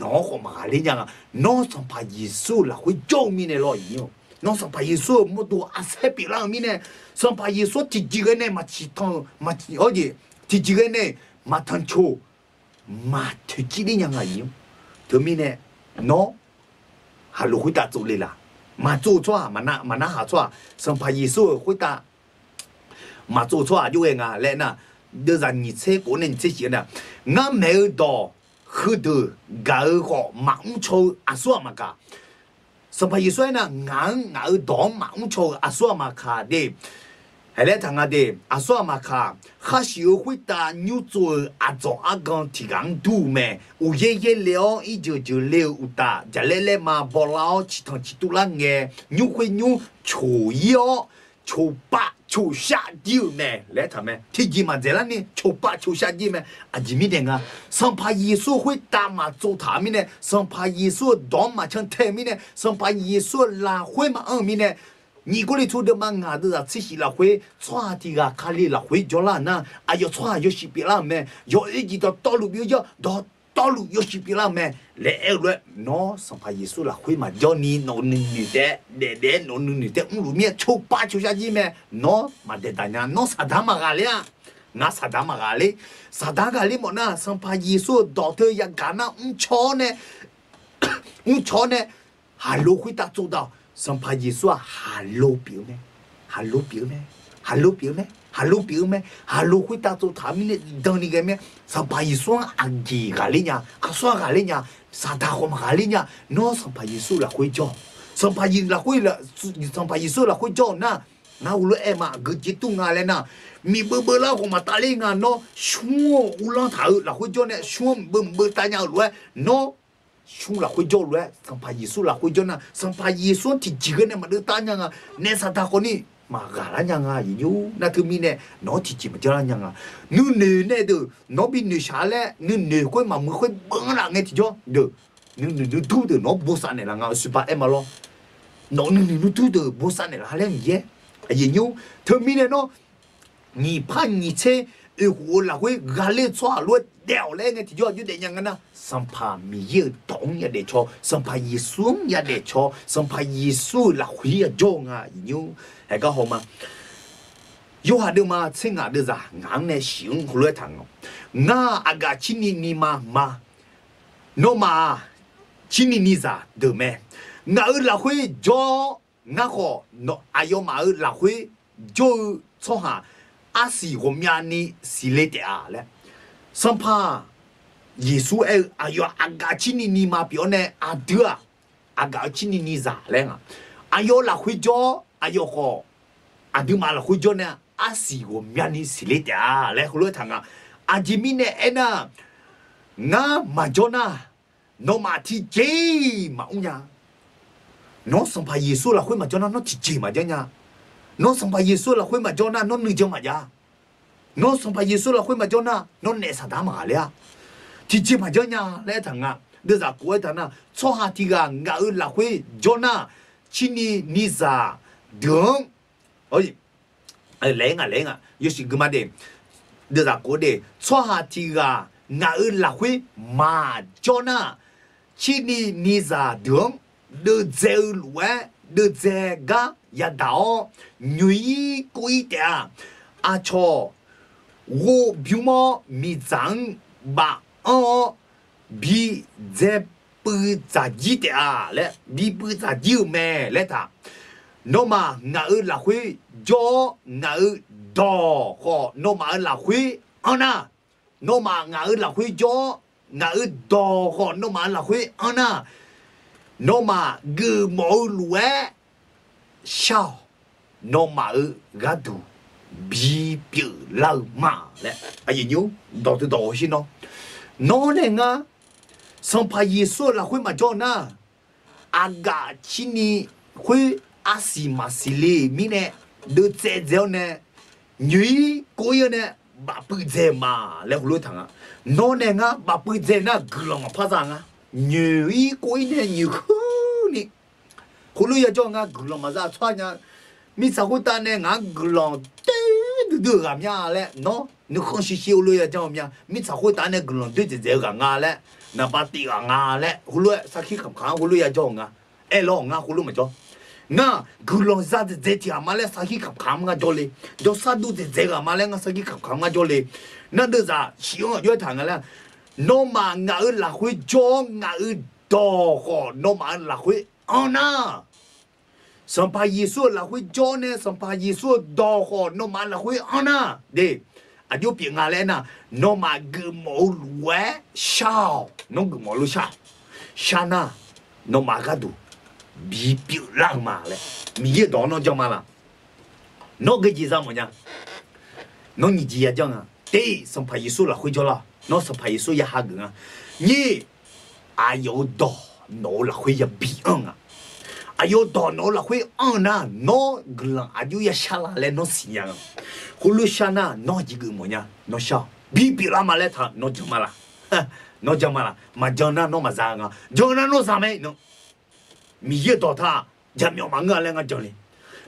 น้อของมากาลิญาน้อสัมภายิสุละคุยโจมีเนี่ยรออยู่น้อสัมภายิสุโมโดอาเซบิลามีเนี่ยสัมภายิสุที่จริงเนี่ยมาชิทังมาโอ้ยที่จริงเนี่ยมาทันโช mà thứ chỉ đi nhang ấy thứ mi nè nó hà lô khuyết ta做เลย啦mà做错mà na hà错上派耶稣khuyết ta mà做错就会啊来那đưa ra你车国内这些呢我没有到喝的搞好忙抽阿说嘛个上派耶稣呢我到忙抽阿说嘛卡的还来谈啊的阿说嘛卡还是有会打牛做阿做阿讲提纲度咩有爷爷了1996有打就来嘛不老起汤起肚烂嘅牛会牛抽药抽八抽下丢咩来他们提起嘛在那呢抽八抽下丢咩阿吉米点啊上怕耶稣会打嘛做他们呢上怕耶稣当嘛像他们呢上怕耶稣拉会嘛们呢你过来出的嘛伢子啊，这些啦会抓的啊，卡里啦会叫啦那，啊要抓要是别啦咩，要一直到道路边要到道路要是别啦咩，来来，喏，上怕耶稣啦会嘛叫你弄女的，来弄女的，路面抽八抽下去咩，喏，嘛得大家喏啥他嘛个了，那啥他嘛个嘞，啥他个嘞么那上怕耶稣到头也干那错呢，错呢，还路会打做到。上怕耶稣啊，哈喽表咩？哈喽表咩？哈喽表咩？哈喽表咩？哈喽会打做他们的当那个咩？上怕耶稣啊，几个哩呀？阿说个哩呀？啥大伙嘛个哩呀？喏，上怕耶稣啦会教，上怕耶啦会啦，上怕耶稣啦会教那无论哎嘛，个几多啊嘞那，米不啦我嘛打哩啊喏，熊乌浪头啦会教呢，熊不打鸟来喏。熊啦会叫来，上怕耶稣啦会叫那，上怕耶稣提几个呢嘛都打样啊，那啥他可呢嘛个啦样啊，有那他们呢，那提几嘛叫啦样啊，你女呢都，那比女下来，你女会嘛没会帮啦，哎提叫，都，你都的那不散的啦，我是把哎嘛咯，那你都的不散的啦，还来嘢，有，他们呢喏，你怕你车。我啦会压力错落掉嘞，个提叫就点样个呢？上怕米也懂也得错，上怕耶稣也得错，上怕耶稣啦会也中啊，有系个好嘛？有下的嘛，请下的咋？硬呢想好来谈哦。我阿个今年你嘛，喏嘛，今年你咋得咩？我啦会做，我好喏，哎呦嘛啦会做错下。阿是我们呢是来的啊嘞，上怕耶稣哎呦阿个今年你嘛表呢阿对啊，阿个今年你咋嘞啊？哎呦啦会做，哎呦好，阿对嘛啦会做呢，阿是我们呢是来的啊嘞，好来谈啊，阿吉米呢哎那，我嘛做呢，喏嘛提接嘛乌呀，喏上怕耶稣啦会嘛做呢，喏提接嘛这样。nó sang pa Yesus là khơi mà cho na nó nương cho mà ya nó sang pa Yesus là khơi mà cho na nó nè sa đá mà lẽ thì chỉ mà cho nha lẽ thằng à đưa ra cuối thằng à cho hà thì gà ngã là khơi cho na chỉ ni ra đường ơi lẽ ngà yêu sĩ cái mà đây đưa ra cuối đây cho hà thì gà ngã là khơi mà cho na chỉ ni ra đường đưa dễ lúa đưa dễ gà ya đào nhụy quý địa à cho wo biểu mò mi giang ba bi dễ bự giá gì địa lẽ bi bự giá nhiều mẹ lẽ ta nó mà ngã là huy do ngã đỏ họ nó mà là huy ana nó mà ngã là huy do ngã đỏ họ nó mà là huy ana nó mà gừ mẫu lúa sao nó mà gà đủ bị biểu lâu mà lẽ ai nhớ đó từ đó xin nó này ngà xong phải Yesu là khuyên mà cho na aga chini khuyên asi masile mi nè đưa xe dẻo nè nhúy coi nè bà bự dè mà lẽ lối thằng à nó này ngà bà bự dè na gương mà phá ra ngà nhúy coi nè nhúy nè khối cho ngà gương mà ra xoa nhá mi sao cô ta nè ngà gương đưa gặp nhà lẽ nó không xí xíu lối cho nhà mi sao cô ta nè gương đưa dè gặp ngà lẽ na ba ti nga le hulu sa khi kham khang hulu ya jo nga e lo nga hulu ma jo nga gulong za de ze ti ama le sa khi kham kham nga jo le do sa du de ze ga ma le nga sa khi kham kham nga jo le na de za shi yo yo thang la no ma ngã là khui cho ngã đỏ khó no ma là khui ana sampa Yesu là khui cho nè sampa Yesu đỏ khó no ma là khui ana để à điều bị ngã lên na no ma gửi mẫu lúa sao nó gửi mẫu lúa sao sao na no ma cái đủ bị biểu lang mà lẽ mi ye đó nó cho mà là nó cái gì sao mà nhá nó như gì à chăng à đây sampa Yesu là khui cho là nó sampa Yesu ya ha gửi à nhỉ ai yêu đó nó là khui ya bị ơn à ai yêu đó nó là khui ơn à nó gửi ai yêu ya sao là lên nó xí à hulu shana nó chỉ gửi mà nhá nó sao bị lang mà lẽ thà nó cho mà là nó cho mà là mà cho nó mà ra à cho nó sao mấy nó mi ye đó ta jam yo mang nga lenga joli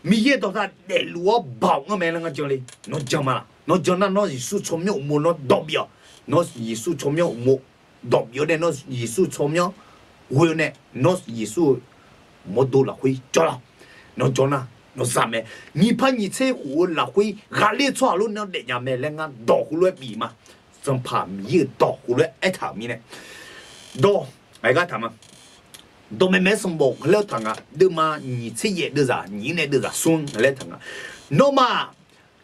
mi ye đó ta de luo bao nga me lenga joli no jama no jona no yisu chomyo mo no dobyo no yisu chomyo mo dobyo de no yisu chomyo wo ne no yisu mo do la hui jola no jona no same ni pa ni che hu la hui ga le chwa lu no de nya me lenga do hu lo bi ma some pa mi ye do hu lo e ta mi ne do ai ga ta ma都没什么，了汤啊，对嘛？你吃也对啥？你那对啥？酸了汤啊，那么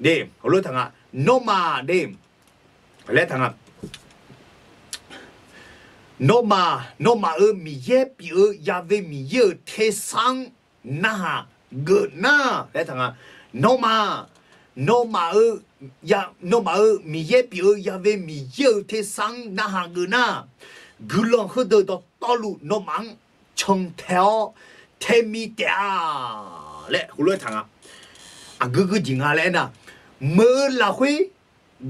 对，了汤啊，那么对，了汤啊，那么米也比亚维米也太伤那个那了汤啊，那么米也比亚维米也太伤那个那，个人喝的到道路那忙。从头太米掉嘞，胡乱谈啊！啊，个人啊来呢，没拉回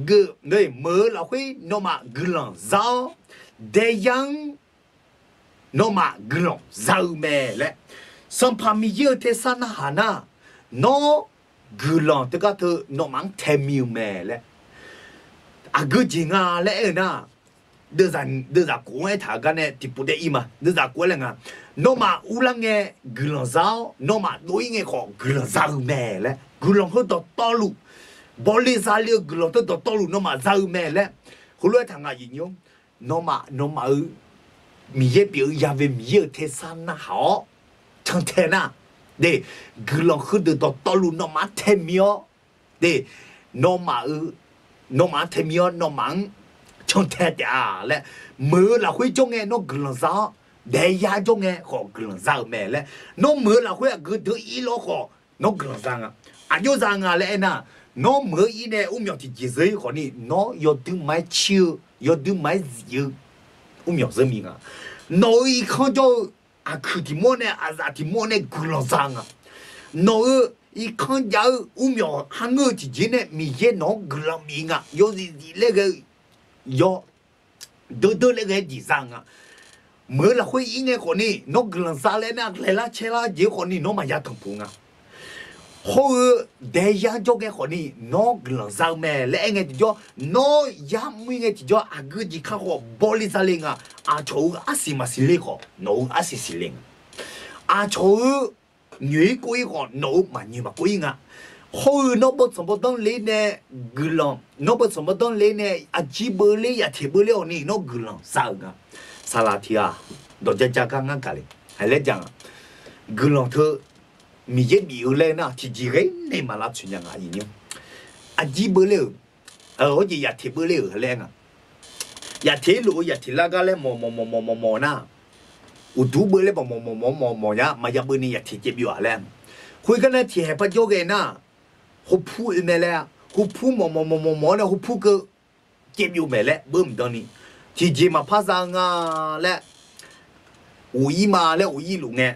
个对没拉回，那么个人造这样，那么个人造没嘞，上旁米有的啥那哈那，那个人这个头那么太米没嘞，啊个人啊来呢。đưa ra cố ấy thả cái này thì bút đấy mà đưa ra cố là ngà nó mà u lăng nghe gửi giáo nó mà đối nghe họ gửi giáo mẹ lẽ gửi hơi to lụ bỏ đi ra liêu gửi to lụ nó mà giáo mẹ lẽ hồi lúc thằng gì nhung nó mà mi ye biểu ya về mi ye thế san na hảo chẳng thế na để gửi hơi to lụ nó mà thế miêu để nó mà thế miêu nó mang trong thế à lẽ mưa là khuy trong nghe nó gần sao để ya trong nghe họ gần sao mẹ lẽ nó mưa là khuy cứ thứ ý lo họ nó gần sao à vô rằng à lẽ na nó mưa ý nè nhọ thì chỉ giới họ đi nó yo thứ máy chiêu yo thứ máy gì nhọ giới mình à nói không cho à cứ thì mua nè à ra thì mua nè gần sao à nói ý không giáo nhọ hàng người thì chỉ nè mi ye nó gần mình à yo gì lẽ cái yo đôi lại cái gì rằng à mới là khuy ý nghe con đi nó gần xa lên à lại là chơi là gì con đi nó mà giá thằng phùng à hồi để giá cho cái con đi nó gần xa mẹ lại nghe thì cho nó giá mới nghe thì cho à cái gì khác họ bỏ đi xa lên à chỗ à xí mà xí lên họ nó à xí lên à chỗ người quý họ nó mà như mà quý à hồi nó bắt sớm bắt đầu lên nè gửi nó bắt sớm bắt đầu lên nè à chỉ bơi lên à thì bơi lên nè nó gửi sao cả sao là thì à đó chắc cái ngang cái hay là chẳng gửi thôi mi ye bị lên na thì chỉ cái này mà làm chuyện gì nhỉ à chỉ bơi lên ở gì à thì bơi lên hay là à thì lũ à thì là cái lên mò na u du bơi lên mò nhá mà ya bơi này à thì chỉ biểu lên hồi cái này thì hay bắt cho cái na hụp phu mẹ lẽ hụp phu mò nè hụp phu cái chế biểu mẹ lẽ bơm đó nè thì chỉ mà phát ra lẽ uy mà lẽ uy lũ nghe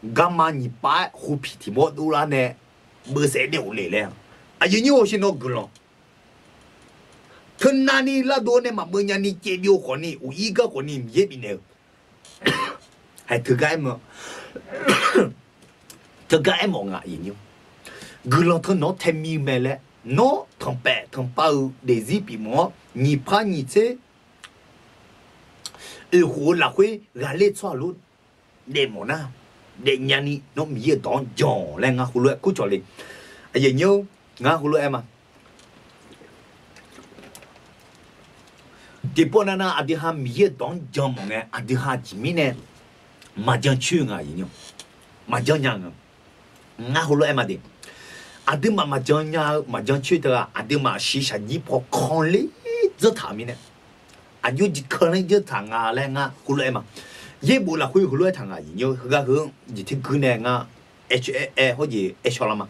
gamma nhị bái hụp thì một đô la nè bơ sẽ đều lẽ lẽ à như nhau xin nó gửi thân nani là đồ nè mà bơ nhà ni chế biểu con nè uy cái con nè dễ bị nè hay thực cái mà thực cái mà ngại gì nhau gửi thân nó thêm mi mẹ lẽ nó thằng bé thằng bao để gì bị mỏ nhị pa nhị chế hồ là khuê gà lê xoa luôn để mỏ na để nhà ni nó mi đón giò lên ngã hồ lệ cú trò lên à giờ nhiêu ngã hồ lệ em à 这波那阿弟哈米也当讲么呢？阿弟哈几米呢？麻将去啊，人家麻将娘啊，俺后来嘛的，阿弟嘛麻将去的啊，阿弟嘛西下一波看嘞，这他们呢？阿有几可能就谈啊来啊，后来嘛，也不啦会后来谈啊，人家那个一天过年啊 ，HA 或者 H 了嘛。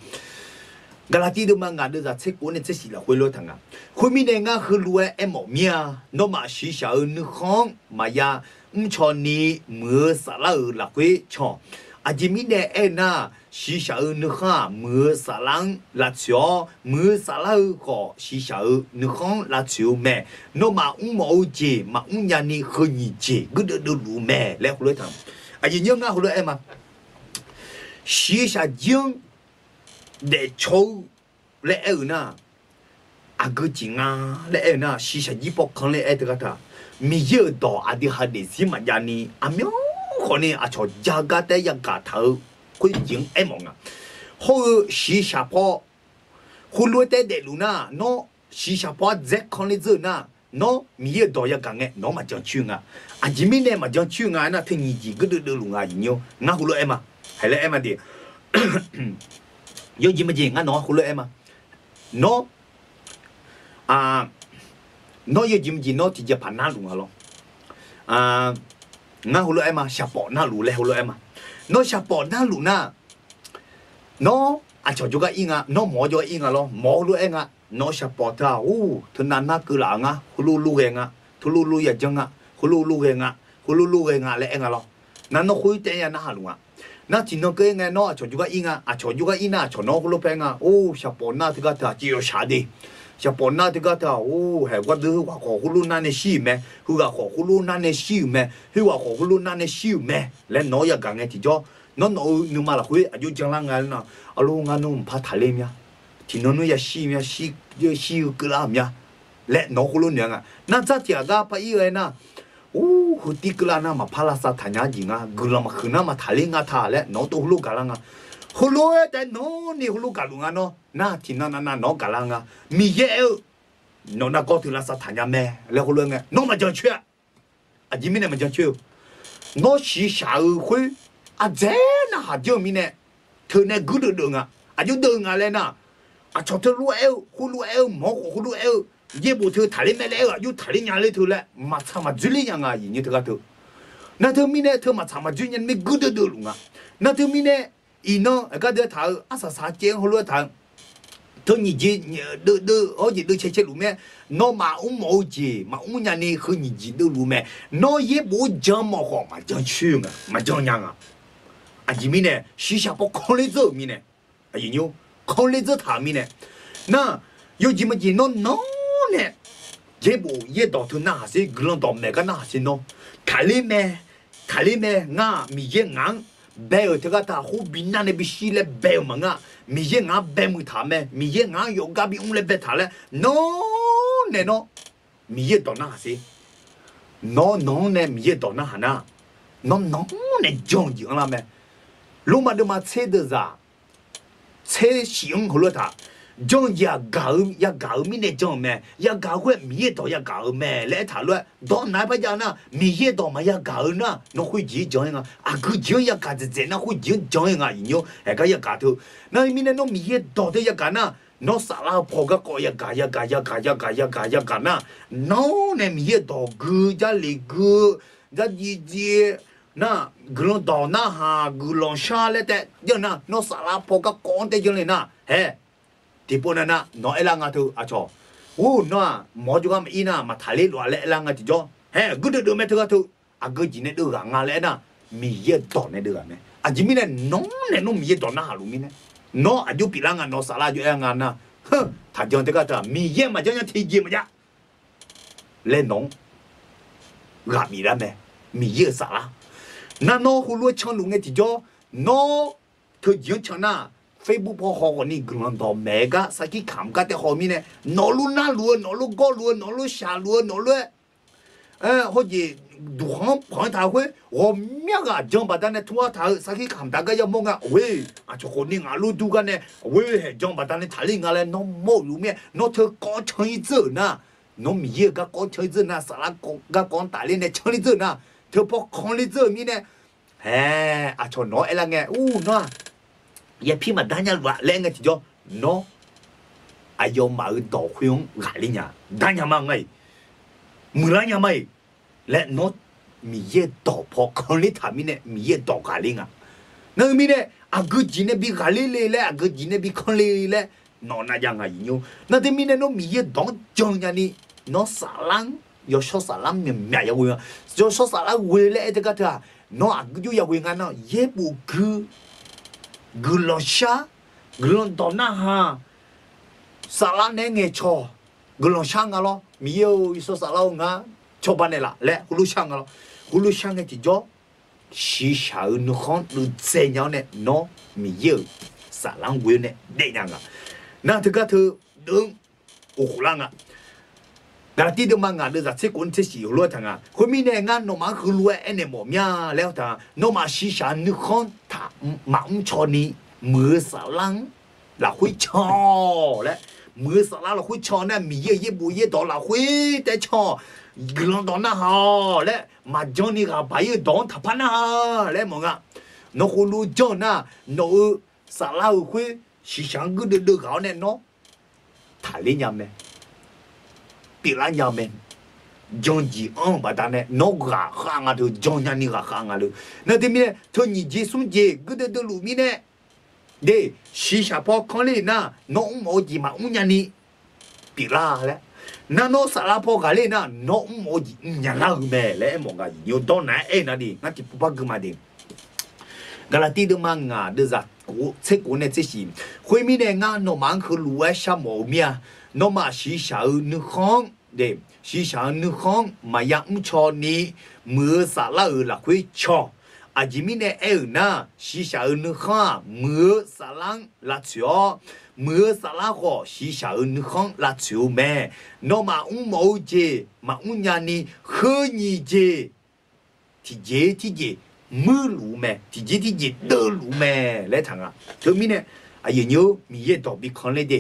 galati de manga de za tsek one tse sila khwelo thanga khumi ne nga khluwe e mo mia no ma shi sha nu khong ma ya mcho ni mu sa la la kwe cho ajimi ne e na shi sha nu kha mu sa lang la chyo mu sa la ko shi sha nu khong la chyo me no ma mo ji ma nya ni khu ni ji gu de lu me le khlo thang ajimi nga khlo e ma shi sha jing để châu lẽ ở na à cái gì à lẽ ở na xí xí đi bọc con lẽ ở đó ta mi giờ đó à đi hà để xí mà nhà ni à miêu con này à cho gia gia để gia gia thâu cái chuyện em mong à hồi xí xí bỏ hồi lúc để lu na nó xí xí bỏ dễ con này giờ na nó mi giờ đó gia gang nghe nó mà chẳng chịu à chỉ mi này mà chẳng chịu na thì gì gì cái được lu à nhiều ngã hồi lúc em à hay là em à đi有gì mà gì ngã nó hồi lúc em à nó nó有gì mà gì nó thì giờ phản năng luôn à ngã hồi lúc em à sắp bỏ na lù lẹ hồi lúc em à nó sắp bỏ na lù na nó cho chúng ta in à nó mỏ cho in à lo mỏ lúc em à nó sắp bỏ ta thứ nan na cứ là ngã hồi lúc em à thu lúc giờ chẳng à hồi lúc em à hồi lúc em à lẹ em à lo nó khối tên ya na luôn à那今天个个喏，像这个音啊，像这个音啊，像那个路边啊，小宝那这个他只有啥的，小宝那这个他还我都话火葫芦那的西咩，佢话火葫芦那的西咩，佢话火葫芦那的西咩，来攞一講嘅就咗，攞你嘛啦會，就將啷個呢？阿路我唔怕睇你咩？聽到你也西咩西個啦咩？來攞葫芦娘啊，那這家個把伊個呢？hoti kelana ma palasa tanya jinga gula ma khuna ma thalinga thale no to hulu galanga hulu te no ni hulu galunga no na tina na no galanga mi ye no na go tu la sa tanya me le hulu nga no ma jang chue a jimi ne ma jang chue no shi sha hui a je na ha jo mi ne thu ne gu du nga a ju du nga le na a cho tu lu hulu mo hulu ये बोलते थाली में लेगा यो थाली न्याले तो ले माथा मा जुली यांगा ये तो का तो ना तो मिने तो माथा मा जुली में गुड दो लूंगा ना तो मिने इनो का दे था आसा सा जें होलो था तो你je de哦je de che che lu me no ma mo je ma nya ni khu ni ji de lu me no ye bo jam mo ho ma jang chu nga ma jang yang a ji mi ne shi sha bo kon le zo mi ne a yin yo kon le zo ta mi ne na yo ji ma ji no呢，这部也到头那些个人到每个那些喏，看里面，啊，米也硬，白有这个他好比那那比西嘞白嘛啊，米也硬白木他们，米也硬有个比我们嘞白他嘞，no 呢喏，米也到那些，no 呢米也到那哈那，no 呢讲讲了没？罗马的嘛车的啥？车行好了他。trong ya gạo mi này trong mẹ ya gạo quét mi đó ya gạo mẹ lẽ thả luôn đó nãy bây giờ na mi đó mà ya gạo na nó khui gì trong anh à cứ trong ya gạo thì nó khui gì trong anh à nhiều cái ya gạo thôi na mi này nó mi đó thì ya gạo na nó xả la phô cái coi ya gạo na nó này mi đó cứ ra lì cứ ra gì na gulong đó na ha gulong xa lẽ thế giờ na nó xả la phô cái con thế cho nên na hè thì bữa nay nó elang ngã thu à cho, nó mua cho cái ina mà thải lụa lẽ elang ngã thì cho, hè cứ được mấy thứ cái thu, à cái gì này được ngã lẽ na, mi ye đỏ này được này, à chỉ mi này nó mi ye đỏ na halu mi này, nó à chú bị lang ngã nó xả la chú elang ngã na, thà cho thế cái thà mi ye mà cho nhau thì gì mà ya, lên nóng, gà mi ra mẹ, mi ye xả la, na nó hulu chọn luôn nghe thì cho, nó thời gian chọn na. Facebook พอฮอนี่กลุ่มต่อแมกะสักกี่คำก็แต่ฮอมีเนี่ยนอลุน่าล้วนนอลุก็ล้วนนอลุชาล้วนนอลุฮอจีดูห้องพอถ่ายเว้ยโอ้เมียกะจังบัดนั้นทั่วถ่ายสักกี่คำตาก็ยังมองอ่ะเว้ยอ่ะชคนนี้งาลุดูกันเนี่ยเว้ยจังบัดนั้นถ่ายลิงอะไรน้องโมอยู่เมียน้องเธอก็เฉยเจอนะ น้องมีเยอะก็ก้อนเชยเจอนะสาระก็ก้อนตายเลยเนี่ยเชยเจอนะเธอพอคอนเลยเจอมีเนี่ยเฮ้อาชนน้อยอะไรเงี้ยน้อยอย่าพี่มาด้านยาละแรงไงทีเดียวน้ออายุมาดอกหุ่งกาลิญาด้านยามาไงมือละยาไม่และน้อมีเยอะดอกพอคอนเลยทำมีเนี่ยมีเยอะดอกกาลิญานั่นมีเนี่ยอากูจีเนี่ยบีกาลิเลยแหละอากูจีเนี่ยบีคอนเลยแหละน้อน่ายังไงยูนั่นแต่มีเนี่ยน้อมีเยอะดอกจงยันนี่น้อสาลังยอชสาลังเนี่ยไม่อยากวิ่งยอชสาลังวิ่งเลยเด็กก็เถอะน้ออากูอยู่อยากวิ่งกันน้อเย็บบุกูลอชากูลอนตอนนั้นฮะสาลังเนี่ยเงี้ยชอกูลอนช่างกันล้อมีเยอะยอสาลังงาชอบบ้านเนี่ยละและกูรู้ช่างกันล้อกูรู้ช่างเนี่ยที่จ่อชีชาอุนุขอนดูเสียงเนี่ยน้อมีเยอะสาลังวิ่งเนี่ยเด็กยังอ่ะนั่นถึงก็เธอดึงโอ้โหลังอ่ะแต่ที่เดิมงานเดือดเช็คคนเช็คสิวล้วนทั้งอ่ะคนมีเนี่ยงานน้องมาคือล้วนเอ็นเนี่ยหมอเนี่ยแล้วทั้งน้องมาชีชานุขอนถ้ามาชอนี้มือสาลังเราคุยชอและมือสาลังเราคุยชอเนี่ยมีเยอะเยอะบุยเยอะต่อเราคุยแต่ชอกลางตอนนั้นฮะและมาจอนี่ก็ไปดอนทับพันนะและมองอ่ะน้องคนรู้จอนะน้องสาลังคุยชีชาก็เดือดเขาเนี่ยน้องถ่ายเล่นยังไงปีละยังไงจงจีอันบัดนั้นน้องก็ข้างอ่ะดูจงยันนี่ก็ข้างอ่ะดูนั่นที่มีเนี่ยเธอนี่จีสุ่มจีก็เดือดรู้มีเนี่ยเด้ชีชาพอคนเลยนะน้องโมจีมายันนี่ปีละแล้วนั่นน้องสาระพอกันเลยนะน้องโมจียันละแม่แล้วมองกันอยู่ตอนไหนนั่นดิงั้นที่ปุ๊บก็มาดิกาลาตีเดมังงาเดือดกูเช็คกูเนี่ยเช็คสิคุยมีเนี่ยงานน้องมันคือรู้ว่าชาโมเมียน้องมาชีชาอุนข้องเด้ชีชาอุนข้องมายังชอนี้มือสาระละคุยชออาจิมีเนี่ยนะชีชาอุนข้องมือสาระละชัวมือสาระก็ชีชาอุนข้องละชัวแม่น้องมาโมเจมาญานีเฮนีเจที่เจมือรู้แม่ที่เจเดินรู้แม่และทางอ่ะเธอมีเนี่ยไอ้ยังอยู่มีเยอะต่อบิคอนเลยเด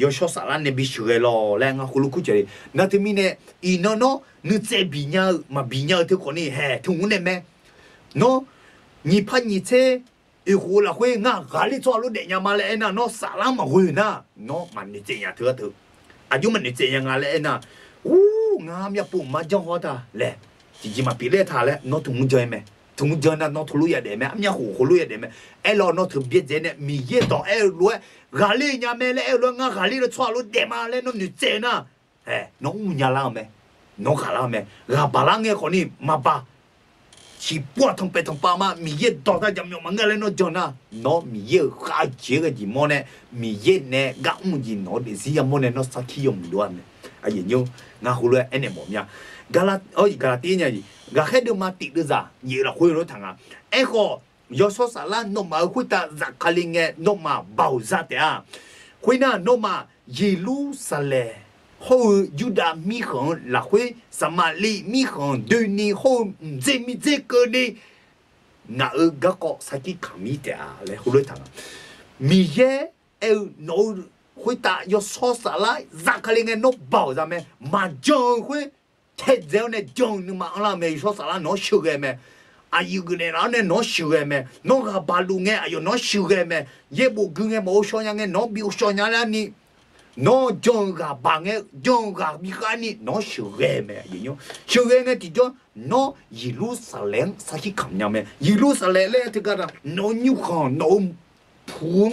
ยอชสาระเนี่ยบิช่วยรอแรงอ่ะคุณลูกคุณเจนั่นเธอมีเนี่ยอีน้องนึกใจบิญญามาบิญญาเธอคนนี้แห่ทุ่งเนี่ยแม่น้องนี่พันนี่เจอีหัวละคุยง่ายกาลิจอรู้เดียมาเลยนะน้องสาระมาคุยนะน้องมันนี่เจียเธออายุมันนี่เจียงอะไรนะงามอย่าปุ่มมาจังหวะตาแหละจริงๆมาปีเล่ท่าแล้วน้องทุ่งใจไหมทุ่งใจนะน้องทุลุยเดแม่อันนี้หัวลุยเดแม่ไอ้เราน้องถึงเบียดเจเนี่ยมีเยอะต่อไอ้รวยกาลีเนี่ยแม่เลยไอ้รวยงากาลีเราชอบรู้เดมาเลยน้องนี่เจนะน้องอุญญาลังไหมน้องขาลังไหมกาบาลังเงี้ยคนนี้มาบ้าชีปวดทั้งไปทั้งปามามีเยอะต่อได้จำยอมมันก็เลยน้องจนะน้องมีเยอะข้าเชื่อกันจีโมเนี่ยมีเยอะเนี่ยกะมุจีน้องเดี๋ยวสิยามโมเนี่ยน้องสักขี้ยมล้วนเนี่ยไอ้ยังยูงาหัวเลยไอ้เนี่ยหมอเนี่ยกาลาตีเนี่ยกาแค่เดิมมาติดด้วยจ้ะยี่เราคุยรู้ทางอ่ะเอ้ก็ยอสสาระน้องมาคุยตาจากคาลิงเงน้องมาเบาจัดเดียคุยน่ะน้องมาเยรูซาเล็มเขายูดามีของละคุยสมาลีมีของเดนีเขาเจมีเจเกินนี่น่าก็สักกี่คำมีเดียเลยคุยรู้ทางมีเย่น้องคุยตายอสสาระจากคาลิงเงน้องเบาจังไหมมาจงคุยเท่เจ้าเนี่ยจงนึกมาอะไรไม่ชอบสาระน้องชิวกันไหมอายุกันเนี่ยเนี่ยน้องชิวกันไหมน้องกับบาลูเงี้ยอายุน้องชิวกันไหมเย่บุกเงี้ยโมชอนยังเงี้ยน้องบิวชอนยังแล้วนี่น้องจงกับบางเงี้ยจงกับบิการนี่น้องชิวกันไหมยิ่งยูชิวกันเงี้ยที่จงน้องยิรูซาเล็มสักกี่คำยังไหมยิรูซาเล็มเลยที่กันน้องยูขันน้องพุ่ง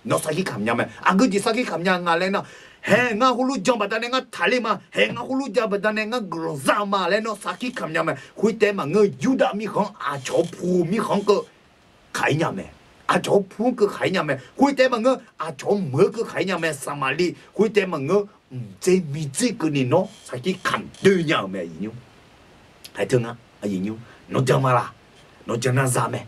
น้องสักกี่คำยังไหมอากุจิสักกี่คำยังอะไรนะเฮงาฮูลูจังบัดนั้นงาทะเลมาเฮงาฮูลูจังบัดนั้นงากรซามาเลยเนาะสักกี่คำยามะคุยแต่มาเงยยูดามีของอาจอบผูมีของก็ขายยามะอาจอบผูก็ขายยามะคุยแต่มาเงยอาจอบเมื่อก็ขายยามะสมาลีคุยแต่มาเงยเจมีเจก็นี่เนาะสักกี่คำดื้อยามะยิ่งยูให้ถึงอ่ะยิ่งยูน้องจังมาละน้องจังน่าซามะ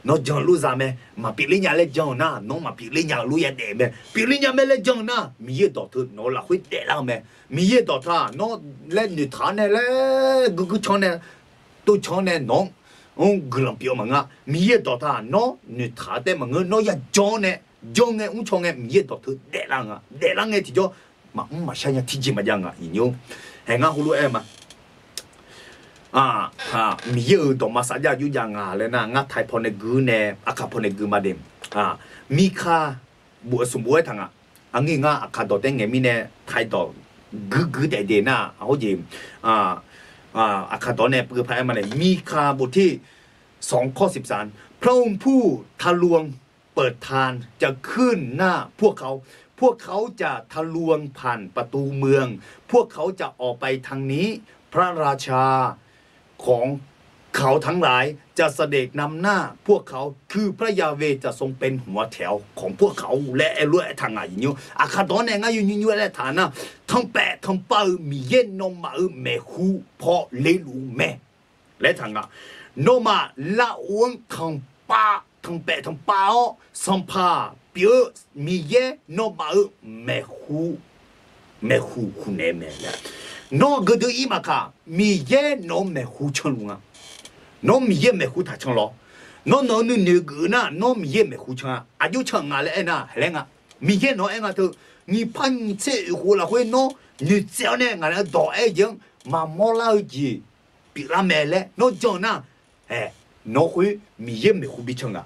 น้องจังรู้ซามะมาปีลิญาเล่จังนะน้องมาปีลิญารู้ยันเดมะปีลิญาเมเล่จังนะมีเยอะต่อเธอน้องละคุยเดลังมะมีเยอะต่อท่าน้องเล่นนิทานเนี่ยเล่กูชอนเนี่ยตัวชอนเนี่ยน้องกลังเปียวมังอ่ะมีเยอะต่อท่าน้องนิทานแต่มังเงน้องอย่าจงเนี่ยชองเนี่ยมีเยอะต่อเธอเดลังอ่ะเดลังเนี่ยที่จ่อมาใช่ยังที่จีมายังอ่ะยิ่งยู还俺葫芦哎嘛。米有多嘛啥家有样啊嘞那俺台旁的歌呢，阿卡旁的歌嘛的米卡不是不会听啊，俺阿卡到等下面呢台到歌的那，好似阿卡到呢不拍嘛嘞，米卡บทที่2ข้อ13พระองค์ผู้ทะลวงเปิดทานจะขึ้นหน้าพวกเขาจะทะลวงผ่านประตูเมืองพวกเขาจะออกไปทางนี้พระราชาของเขาทั้งหลายจะเสด็จนำหน้าพวกเขาคือพระยาเวจะทรงเป็นหัวแถวของพวกเขาและรวยทางอายุอาคาตอนเนี่ยง่ายยุ่ยและฐานะทั้งแปะทั้งเป่ามีเย็นนมมาแม่คูพอเลลูแม่และทางโนมาละอ้วงทั้งป้าทั้งแปะทั้งเป่าสัมภาเปียมีเย็นนมมาแม่คูคุณแม่แล้วน้องก็ดูอีมาค่ะมีเย็นนมแม่คูชนลุงน้องมีเย็นแม่คูถ้าชนล้อน้องนึกนะน้องมีเย็นแม่คูชนอายุชนอะไรนะเรื่องมีเย็นน้องเองเถอะ你怕你这回来会弄你这样呢俺那到爱情嘛莫老几比那买来侬讲呢侬会มีเย็นแม่คู比ชน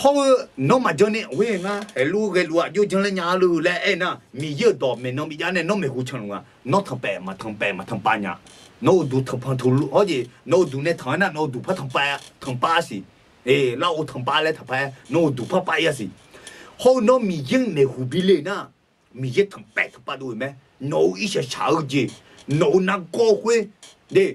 好น้องมาจนเนี่ยเว้ยนะลูกอยู่จังเลยเนี่ยลูกแล้วนะมีเยอะต่อไม่น้องมีอย่างเนี่ยน้องไม่หูชนลุงน้องทำแปะมาทำปัญญาน้องดูทำพันธุลุอ๋อจีน้องดูเนี่ยทางนั้นน้องดูพัทำปะสิเราทำปะเลยทำปะน้องดูพัทปะสิเขาน้องมียังไม่หูบิเลยนะมียังทำปะดูไหมน้องอีเสียชาวจีน้องนั่งก้าวคุยเด้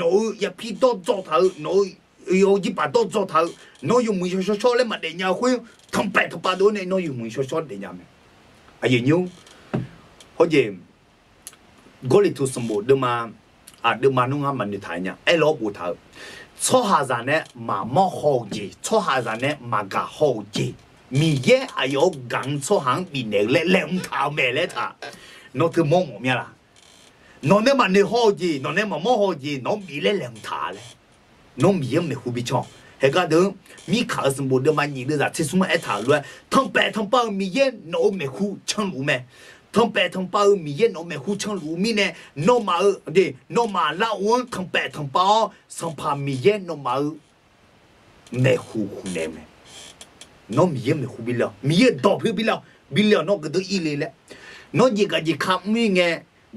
น้องอย่าพี่ต้องจ่อเท้าน้อง有一把刀做头，侬用门小嘞嘛，人家会通白头把刀呢，侬用门小人家没？哎呀牛，好似我哋做什么的嘛？的嘛侬阿问你睇呢？哎老骨头，错下人呢嘛冇好字，错下人呢嘛个好字，米嘢还有讲错行面嚟咧两头咩咧他，侬就冇咩啦？侬呢嘛你好字，侬呢嘛冇好字，侬米咧两头咧。น้องมียังไม่คูบิชองเฮก็เดิมมีข่าวสมบูรณ์เดิมมาหนีเดือดที่สมัยถ่ายเลยทั้งแปดทั้งเป้ามีเย็นน้องไม่คูช่างรู้ไหมทั้งแปดทั้งเป้ามีเย็นน้องไม่คูช่างรู้มีเนี่ยน้องมาน้องมาละวันทั้งแปดทั้งเป้าสัมภามีเย็นน้องมาไม่คูคุณเองไหมน้องมียังไม่คูบิลล์มียังดอกบิลล์น้องก็ตัวอีเลยแหละน้องยิ่งก็ยิ่งขับมีไง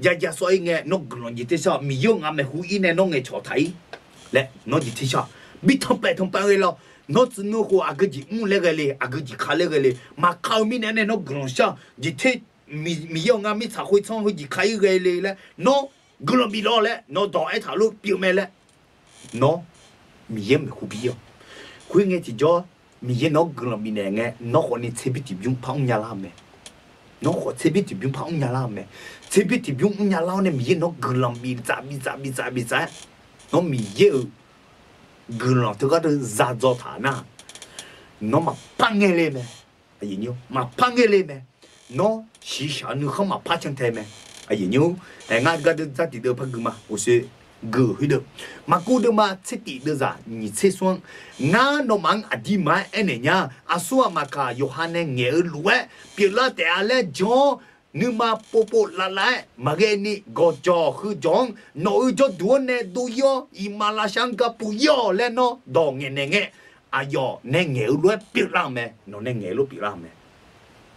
อย่าสวยไงน้องกลัวยิ่งที่ชอบมียังอ่ะไม่คูอีเนี่ยน้องไงชอบไทยและน้องจิตที่ชอบบิดทำไปเลยเราน้องจะนู้หัวอากุจิเลยกันเลยอากุจิขาเลยกันเลยมาเข้ามีเนี่ยน้องกลัวชอบจิตที่มียังอ่ะมีสาวคุยช่องคุยจิตขายกันเลยแล้วน้องกลัวบิดแล้วน้องต่อไอ้ถาลูกเปียวแม่แล้วน้องมียังไม่คุยอ่ะคุยไงที่จ่อมียังน้องกลัวมีเนี่ยไงน้องคนนี้เชื่อบิดยุ่งพังยาลาไหมน้องคนเชื่อบิดยุ่งพังยาลาไหมเชื่อบิดยุ่งยาลาเนี่ยมียังน้องกลัวมีจ้าน้องมีเยอะเกินหรอกทุกคนจะจ่อฐานะน้องมาพังเงเลยไหมไอ้ยี่นิ้วมาพังเงเลยไหมน้องสีชานุเขามาพัชเทไหมไอ้ยี่นิ้วไอ้งานก็จะติดเดือดพักมา我是个会的มากูเดือมาเสติเดือดจ้ะนี่เชื่อส่วนงานน้องมันอดีมาเอ็นเนี่ยอาสัวมาค่ะโยฮันเนี่ยเงี้ยรู้ว่าเปล่าแต่อะไรจ้อนึกมาโปละมาเกนี่ก็จอคือจงน้อยจะดูเนี่ยดูยออีมาลาชังกับปุยอแล้วเนาะดองเงี้ยอายอเนี่ยเงี้ยรู้เปล่าไหมน้องเนี่ยเงี้ยรู้เปล่าไหม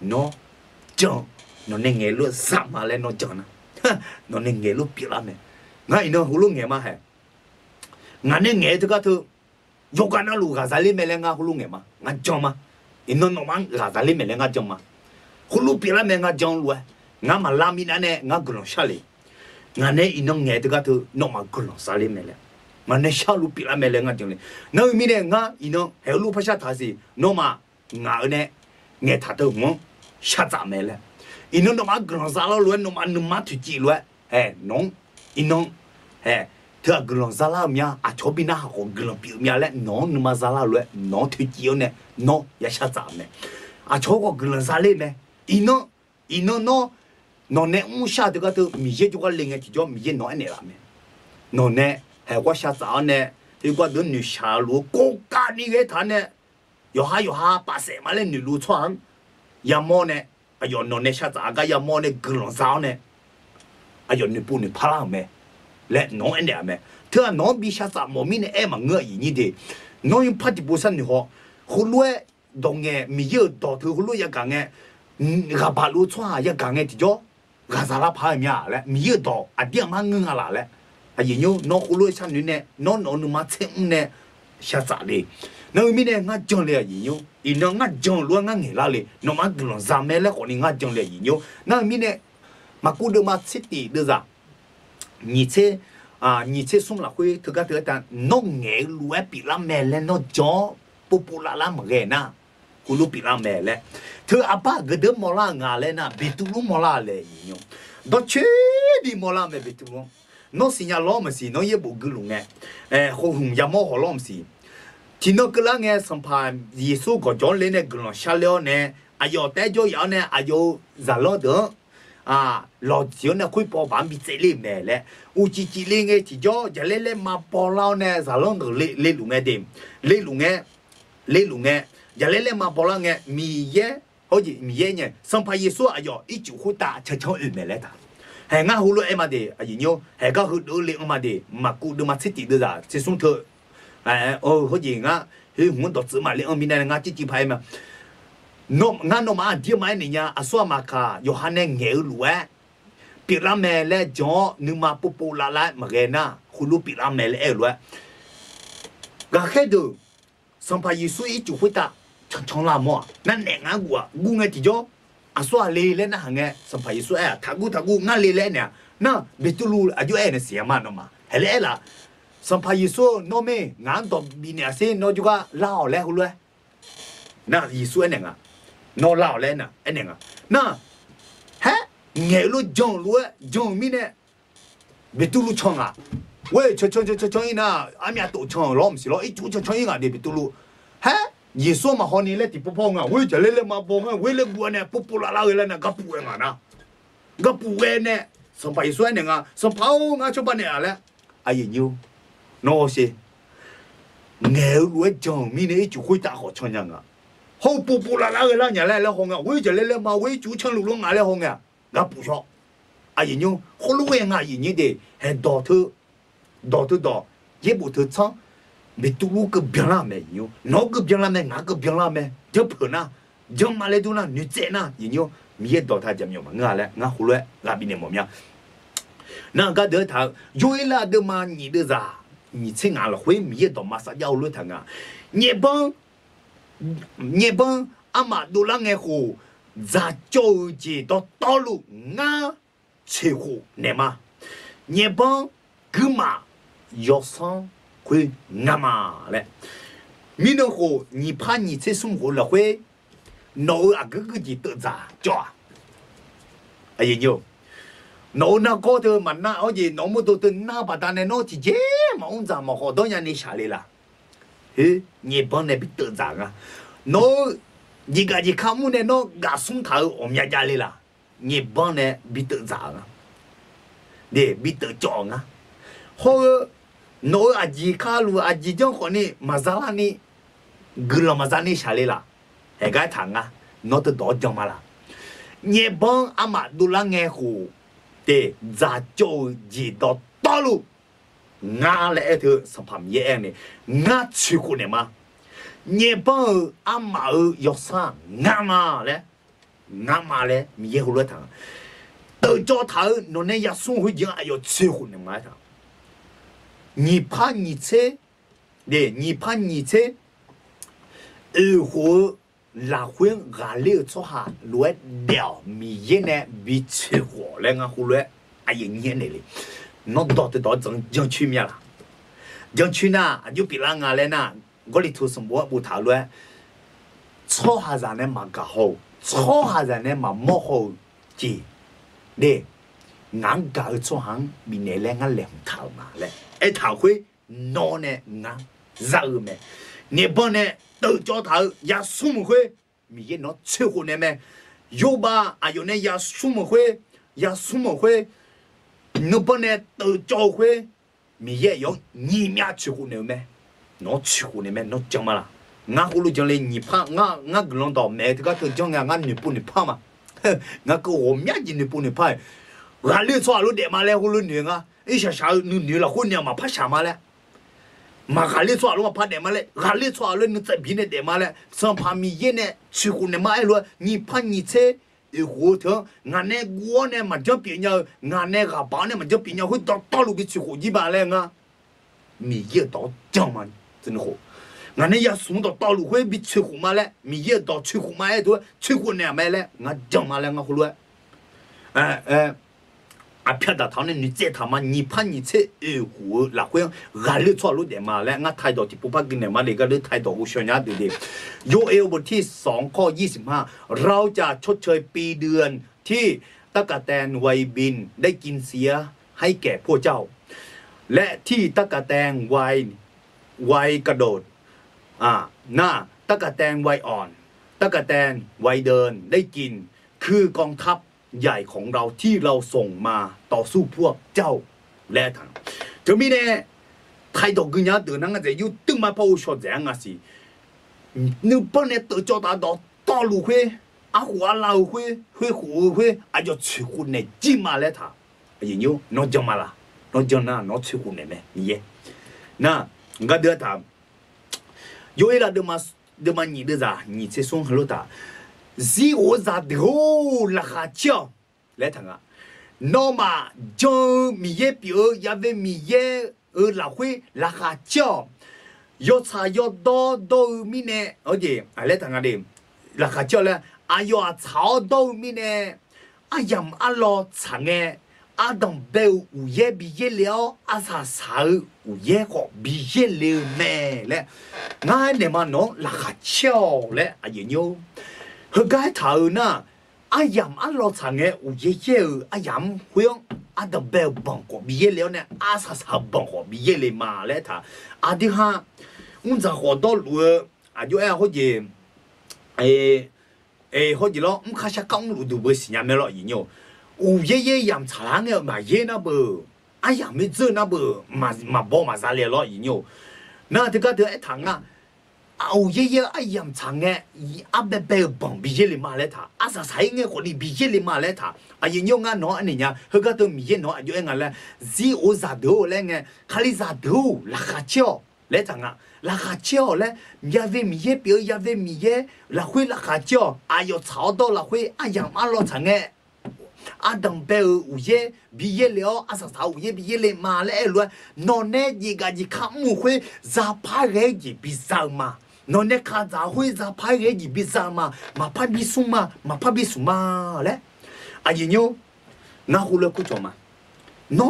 เนาะจังน้องเนี่ยเงี้ยรู้สามมาแล้วเนาะจังนะน้องเนี่ยเงี้ยรู้เปล่าไหมงั้นน้องหูรู้เงี้ยมาเหรองั้นเนี่ยเงี้ยทุกคนยกกันนะลูกกาซาลีเมลังกาหูรู้เงี้ยมางั้นจังมาอินโนน้องมันกาซาลีเมลังกาจังมาคุณลูกปีละแม่งาจังรู้งามาลามินาเนี่ยงากลุ่มชาลีงานเนี่ยอินงเงยตัวก็ถือน้องมากลุ่มชาลีเมล่มันเนี่ยชาลูกปีละแม่เลยงาจังเลยน้องมีเนี่ยงาอินงเฮลูกภาษาไทยสิน้องมางาเนี่ยเงยทัดตัวงงชาจาเมล่อินงน้องมากลุ่มชาลาล้วนน้องมาหนุ่มมาถุจีล้วนน้องอินงเธอกลุ่มชาลาเมียอาชอบินาหอกลุ่มปีเมียแล้วน้องหนุ่มมาชาลาล้วนน้องถุจีเนี่ยน้องอย่าชาจาเมอาชอก็กลุ่มชาลีเมอินงน้องเนี่ยอุ้งชาตัวก็ตัวมีเยอะจุกเลี้ยงที่จ่อมีเยอะน้อยเนี่ยละเมน้องเนี่ยให้ว่าชาจาเนี่ยที่ว่าตัว女ชาลูกกานี่เวทานเนี่ยอยู่หาภาษามาเลย女ลูกช่างยามอเนี่ยไอ้ยน้องเนี่ยชาจาก็ยามอเนี่ยกลุ่มสาวเนี่ย哎呦你不你怕了没？来侬一点没？他侬比下啥毛病呢？哎嘛我你的，侬用怕的不上的好，后来当然没有到头后来也讲哎，个把路穿也讲哎的叫，个啥啦怕咩嘞？没有到啊点嘛硬啊啦嘞，啊因为侬后来像你呢，侬嘛称呢下啥嘞？侬咪呢我讲了因为，因为我讲了我硬啦嘞，侬嘛个龙啥咩嘞？可能我讲了因为，那咪呢，嘛古的嘛吃的对啥？你这。你这送了会，这个但侬爱路爱比拉买了，侬讲不拉拉么个呐？葫芦比拉买了，他阿爸个的莫拉伢来呐，别杜鲁莫拉来用，到确的莫拉买别杜鲁，侬新家老么是，侬也不个路哎，红也莫好老么是，听到个人哎，生怕耶稣个讲来呢，个人下了呢，哎呦，带着要呢，哎呦，热了的。老酒呢会包办比这里买嘞，我自己另外提交，就来嘛包老呢，啥弄都来弄个的，来弄个，就来嘛包老个米耶，好似米耶呢，生怕耶稣哎哟，一就会打，悄悄买来打，还俺后来哎嘛的，哎哟，还个后头来嘛的，嘛古都嘛吃地的啥，这松头，好似俺，我到芝麻来，面呢俺自己拍嘛。侬嘛dia mai ni nya aswa maka yohane ngelu pira mele jo nu ma popo la la magena khulu pira mele elu ga khedu sampa yesu i chu huita chong la mo na ne nga gu nga ti jo aswa le na hange sampa yesu thagu nga le ne na betulu aju ne siama no ma hele la sampa yesu no me nga do bi ne se no juga lao le hulu na yesu ne nga nó lao lên nè anh em na hả nghe lu jong lu jong mi nè bị tu lu chong à喂chong ina amia to chong lo msi lo i chu chong ina de bị tu lu hả ye so ma honi le ti po nga we je le ma po nga we le bu ne po la la le na ga pu nga na ga pu we ne so pa so ne nga so pa nga cho ba ne ale ai nyu no se nghe lu jong mi ne chu hui ta ho chong nga好不啦啦个啦伢来红啊，为着来嘛为主唱路龙伢来红啊，俺不说，啊人用好路位伢人的还到头，也不头唱，没多路个别啦没有，哪个别啦没，哪个别啦没，就破呐，就马来多呐，女仔呐，人用没到他怎么嘛，伢来伢后来伢比你么样，那个得他有啦的嘛，你的啥，你吃伢了会没到嘛啥要路他啊，你帮。日本阿妈都啷个好，在交接到道路啊，车祸呢嘛？日本干嘛要上会干嘛嘞？你那好，你怕你在生活了会，脑啊个的得咋叫啊？哎呀哟，脑那高头嘛那而且脑么都都那把单的脑直接嘛咋嘛好多人你下来了。日本那边得咋啊？侬你个你看木呢？侬牙松头我们家里啦，日本呢比得咋啊？对，比得早啊。好，侬阿吉卡路阿吉讲可能马扎拉呢，格拉马扎呢下来啦，那个糖啊，侬都多讲嘛啦。日本阿妈都啷个好？对，咋就知道道路？俺来头是旁边呢，俺去过的嘛。日本阿妈要啥？俺妈嘞，没好了他。到家头，侬那也送回家，要去过的嘛他。你怕你车，对，你怕你车，后拉回俺俩做下乱掉，没呢比去过来俺后来，哎呀年来嘞。侬到正去面啦，正去呢，就比那俺来呢，我里头什么不讨论，吵下人呢嘛个好，吵下人呢嘛冇好记，对，俺搞错行，明年来俺两头嘛嘞，一头会孬呢俺热咩，日本呢到家头也什么会，明年孬吃火呢咩，有吧？啊有呢也什么会，也什么会。侬不呢到教会，没也要你面去乎呢咩？侬去乎呢咩？侬讲嘛啦？俺葫芦讲嘞，你怕俺个人到买这个都讲俺女不女怕嘛？俺个我面的女不女怕，俺里错路点嘛嘞，葫芦女啊，一下下女了，婚娘嘛怕啥嘛嘞？嘛俺里错路嘛怕点嘛嘞？俺里错路你这边的点嘛嘞？上旁边人呢，去乎呢嘛哎罗，你怕你车？胡头，俺那我呢嘛叫别人，俺那个爸呢嘛叫别人会到路边去胡一般嘞啊，米也到讲嘛，真的好。俺那也送到道路会比去胡嘛嘞，米也到去胡嘛哎多，去胡呢买嘞，俺讲嘛嘞，俺胡乱，啊撇到头呢，你这他妈你怕你车胡那会，俺里错路点嘛嘞，俺态度就不怕跟你嘛那个你态度我想伢对的。UL บทที่2ข้อ25เราจะชดเชยปีเดือนที่ตั๊กแตนวัยบินได้กินเสียให้แก่พวกเจ้าและที่ตั๊กแตนวัยกระโดดหน้าตั๊กแตนวัยอ่อนตั๊กแตนวัยเดินได้กินคือกองทัพใหญ่ของเราที่เราส่งมาต่อสู้พวกเจ้าและทางจะมีเนี่ย態度更加得那个在有等嘛把我说这样啊是。你本来都叫他到道路会，花老会湖会，就去湖内进嘛来他，人有孬讲嘛啦，孬讲那孬去湖内咩耶？那我得他，有一啦的嘛你的啥？你这送很多他，是我咋的哦？那哈叫来他啊，那么讲米耶表也为米耶那会那哈叫。要查要到米呢，而且来谈个的，那个叫嘞，要查到米呢，养老长诶，当被午夜毕业了，查午夜好毕业了没嘞？俺你嘛弄那个叫嘞，有，和该头呢，养老长诶，午夜养会用。当被帮过毕业了呢，查帮过毕业了嘛嘞他，的哈。我在好多路就好似好似咯，看下公路都不是伢们咯，有爷养茶的嘛爷那不，呀没做那不嘛包嘛啥来咯有，那这个一趟啊，爷养茶的，被帮毕业了嘛来他，啥才应该和你毕业了嘛来他，有俺喏你呀，那个都毕业喏就俺嘞，是我咋头嘞个，看你咋头那个叫来趟啊。那个叫嘞，也为米耶表，也为米耶，那会那个叫，要吵到那会，养老长诶，等被午夜毕业了，啥午夜毕业了嘛嘞了，那呢一个一看木会，咋拍个一比上嘛，那呢看咋会咋拍个一比上嘛，嘛拍比数嘛，嘛拍比数嘛嘞，有，那胡了不着嘛，那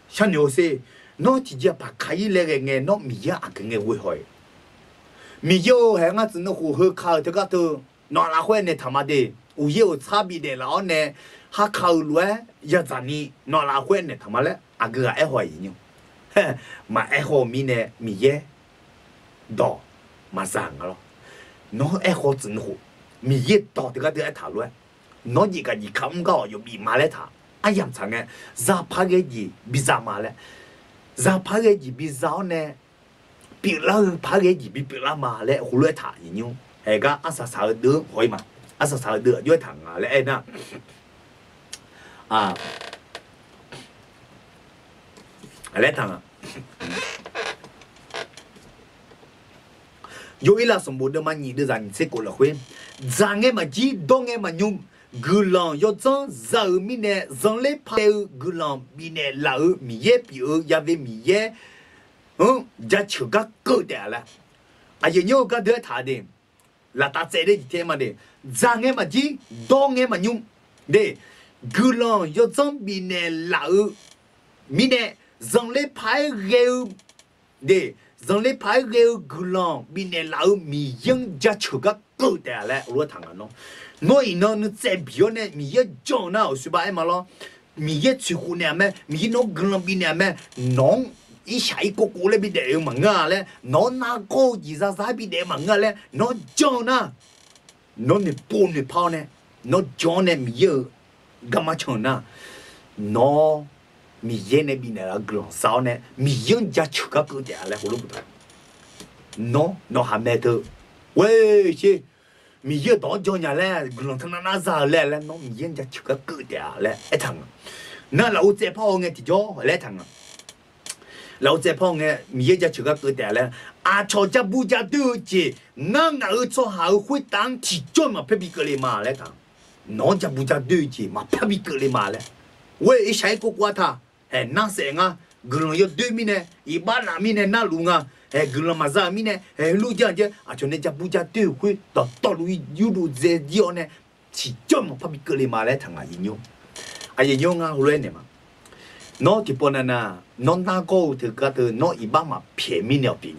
像牛些。nó chỉ giờ bà khai lên cái nghe nó mì ya cái nghe vui hỏi mì yo hay ngắt nó hồ hơi khao thì cái thứ nó là quen này thằng mà đi u yo差别的了呢ha khao luôn ya zani nó là quen này thằng mà đấy cái ai hỏi nhỉ mà ai hỏi mì này mì ya đỏ mà sang rồi nó ai hỏi chân hồ mì ya đỏ thì cái thứ ai thảo luôn nó gì cái gì không có有比马来他哎呀长哎咋拍个gì比咋马来咋拍个gì比咋呢？比拉拍个gì比拉嘛嘞，胡乱谈人用，个啥得会嘛，啥得要谈啊嘞那，来谈啊。有一啦，什么的嘛，你的人这过了会，咱个嘛记，当个嘛用。gư lòng yo chăng giờ mi nè dòng lấy phai gư lòng mi nè lão mi ye biểu ya về mi ye ya chịu các cơ đẻ là giờ nhau các đứa thà đi là ta sẽ đi thế mà đi ra nghe mà gì đo nghe mà nhung đi gư lòng yo chăng mi nè lão mi nè dòng lấy phai ghêu đi dòng lấy phai ghêu gư lòng mi nè lão mi yang ya chịu các cơ đẻ là rồi thằng nó nói nó在表呢，米也讲那是吧？嘛咯，米也出乎呢咩？米nó gần bên呢咩？nó一下一个个嘞边的嘛啊嘞，nó那个一啥啥边的嘛啊嘞，nó讲那，nó呢搬呢跑呢，nó讲呢米也干嘛讲那？nó米也那边呢gần少呢，米也家出个个的嘞，我都不懂。nó还没得，喂去。米也到叫人嘞，可能他那啥嘞，那米也家吃个狗的嘞，一趟，那老在跑个地脚来谈啊，老在跑个米家吃个个带来，啊，吵架不架都结，我做好会当地脚嘛，偏比个里嘛来谈，那家不架都结嘛，偏比个里嘛来，我一下一个瓜他，哎，那谁啊？个人要对面呢，一把那面呢那路啊。哎，个人嘛啥咪呢？哎，路讲讲，啊，就那家不家对会到路有路在叫呢，起脚嘛，怕比个里马来谈啊，应用，啊，应用啊，后来呢嘛，喏，这波呢，喏那个这个的，喏一把嘛便宜了便宜，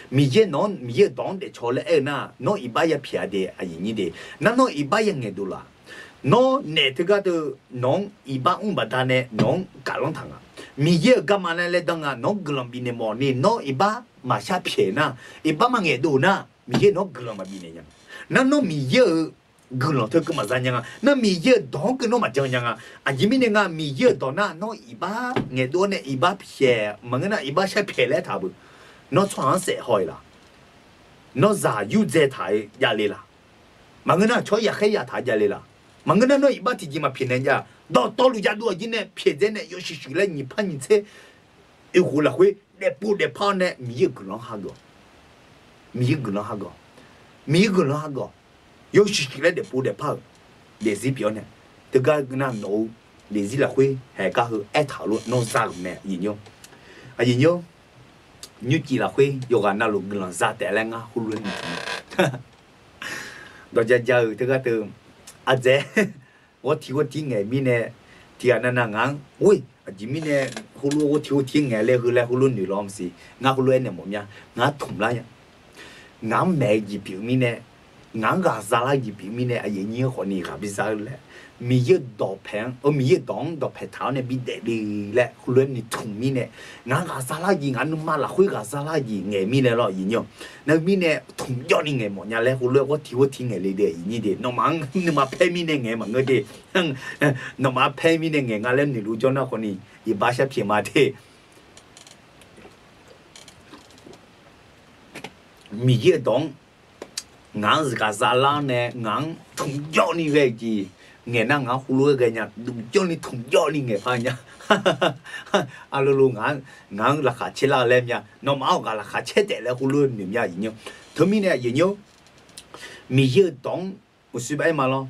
米也喏米也当的错了哎那，喏一把也便宜的啊，应的，那喏一把也眼多啦，喏那这个的喏一把把它呢，喏搞弄谈啊，米也干嘛呢来当啊，喏个人比呢么呢，喏一把。mà xa phê na, iba mà nghe đồ na, mi nó gửi mà bị này nhá, nó mi gửi thôi cái mà ra nhá, nó mi đó cái nó mà chẳng nhá, à chỉ mi này mi đó na, nó iba nghe đồ này iba phê, mà cái na iba xa phê lại thà bự, nó chọn sẽ hỏi là, nó giả yu dễ thái ya lê là, mà cái na cho ya khai ya thái ya lê là, mà cái na nó iba thì chỉ mà phê này nhá, đó lu ya đồ gì này phê thế này, yo xí xí lại nhị pan nhị thế, yêu hồ là huế để bù để phao này mi cái nó hago mi cái nó hago mi cái nó hago yêu chỉ là để bù để phao để gì biểu này từ cái na nấu để gì là huế hay cả hư ai thảo luận nó ra này gì nhung à gì nhung như chỉ là huế yêu cái na lúc cái nó ra để lên ngã hulu luôn đó giờ từ cái từ à dễ我听ngày mi này thì anh na ngang ui chỉ mi này hulu我听ngày嘞来 hulu 女郎是俺 hulu 呢么呀俺同啦呀俺买一表mi呢俺个啥啦一表mi呢啊爷爷和你个比啥嘞mi一大盘mi一当大盘头呢比得哩嘞 hulu 你同mi呢俺个啥啦一俺妈啦会个啥啦一ngày mi呢咯爷爷那mi呢同样的ngày么呀嘞 hulu 我听ngày嘞的爷爷的那么你嘛拍mi呢ngày嘛我的那么拍mi呢ngày俺嘞你路叫那和你一把下偏嘛的米一当俺是个啥啦呢俺同样的个的ngày nào ngã hulu cái nhà đúng cho nên thùng cho nên ngày phải nhá alo lu ngã là khá chết là lên nha nó máu cả là khá chết để là hulu niệm nha gì nhá thứ mi này gì nhá mi yêu đóng một số bài mà lo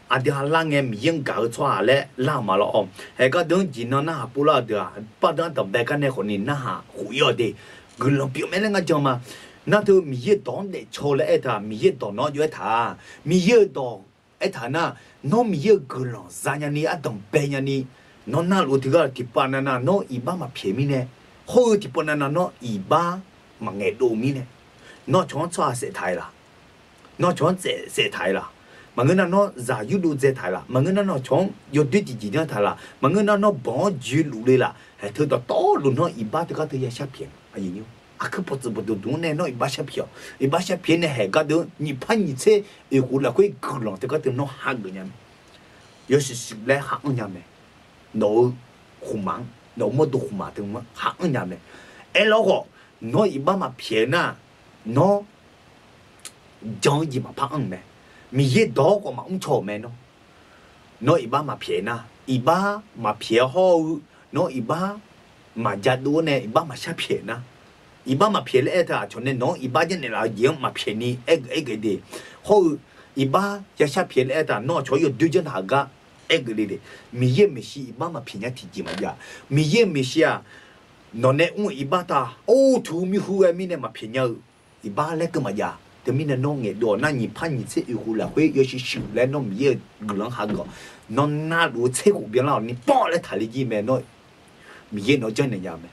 à đi hà lan nghe mi yêu搞错了啦嘛lo hay cái东西nó na不了的把它等待个那可能那忽悠的个人表面那个叫嘛那头mi yêu đóng để cho lại ta mi yêu đóng nó cho ta mi yêu đóng ai thà na nó mi yêu cái lo ra nhà ni à đồng bè nhà ni nó na lu thì cái thì pan na nó iba mà phê mi nè hồi thì pan na nó iba mà nghe đồ mi nè nó chọn cho sẽ thay là nó chọn sẽ thay là mà người nó giả yu đồ sẽ thay là mà người nó chọn yêu đối thì chỉ thay là mà người nó bỏ dữ lụ đi là hay thứ đó to luôn nó iba thì cái thứ ya sắp hiện à gì nhiêu à cứ bắt đầu đúng này nó iba sắp hiện này hay cái đó nhị pan nhị thế yêu hú là cái cử lòng thì cái thứ nó hang người nhà yêu sự lại hang nhà mẹ nó hùng mãng nó mất đồ hùng mãng thì mà hang nhà mẹ ai lo họ nó iba mà hiện à nó chẳng gì mà phăng mẹ mi ye đó có mà ông chó mẹ nó iba mà hiện à iba mà hiện họ nó iba mà gia đua này iba mà sắp hiện à iba mà hiện lại ta cho nên nó iba như này là gì mà hiện đi cái gì họ iba ya sắp hiện lại ta nó cho yêu đối chân hàng cái cái gì mi ye mi si iba mà hiện thì gì mà ya mi ye mi si à nó này ông iba ta ô thu mi hu mi này mà hiện nhau iba lại cái mà ya thì mi này nó nghe đồ na nhị pan nhị sẽ yêu là quê yêu sự lại nó mi ye người lớn hàng cái nó na đủ chế của biển lao ni bỏ lại thải gì mẹ nó mi ye nó chân này ya mẹ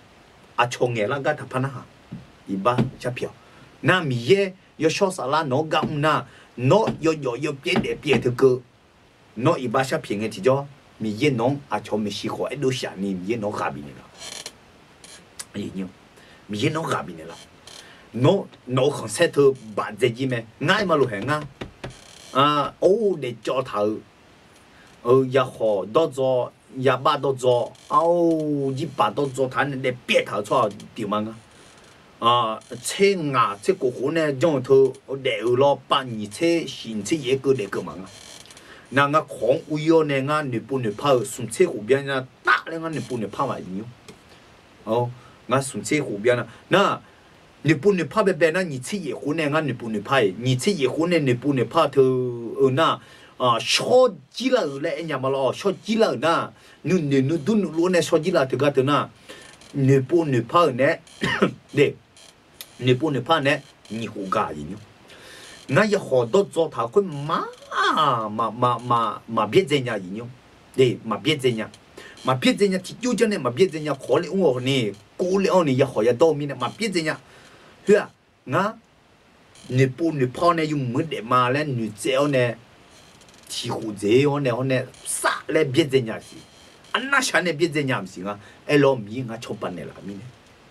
à chồng nghe là cái thằng pan ha iba chấp hiểu na mi ye yêu số sa la nó gam na nó yêu biết thực cơ nó iba chấp hiểu nghe thì cho mi ye nó à chồng mi xí khỏi đâu xả ni mi ye nó gặp này là gì nhỉ mi ye nó gặp này là nó không sẽ thưa bạn gì mẹ ngay mà lúc hẹn à để cho thầu ya họ đó cho ya ba đó cho đi ba đó cho thằng để biết thầu cho điều mà车牙这个可呢用头留了把你车行车也个那个嘛那个狂乌哟呢啊你不能跑送车湖边那大了俺日本的怕嘛人哦，俺顺车湖边了，那日本的怕别那你吃野湖呢，俺日本的怕，你吃野湖呢，日本的怕头那烧鸡了嘞，人家嘛咯，烧鸡了那，你都罗呢烧鸡了，这个头那，日本的怕呢，对，日本的怕呢，你胡干人哟。那也好多做他会嘛别这样人用，对，别这样就叫呢别这样，可能我呢，过了呢也好也到面呢别这样，是啊，那你泡呢用没得嘛嘞，你只要呢，提壶这样呢啥嘞别这样是，那啥呢别这样不行啊，老米我吃饭的啦米呢，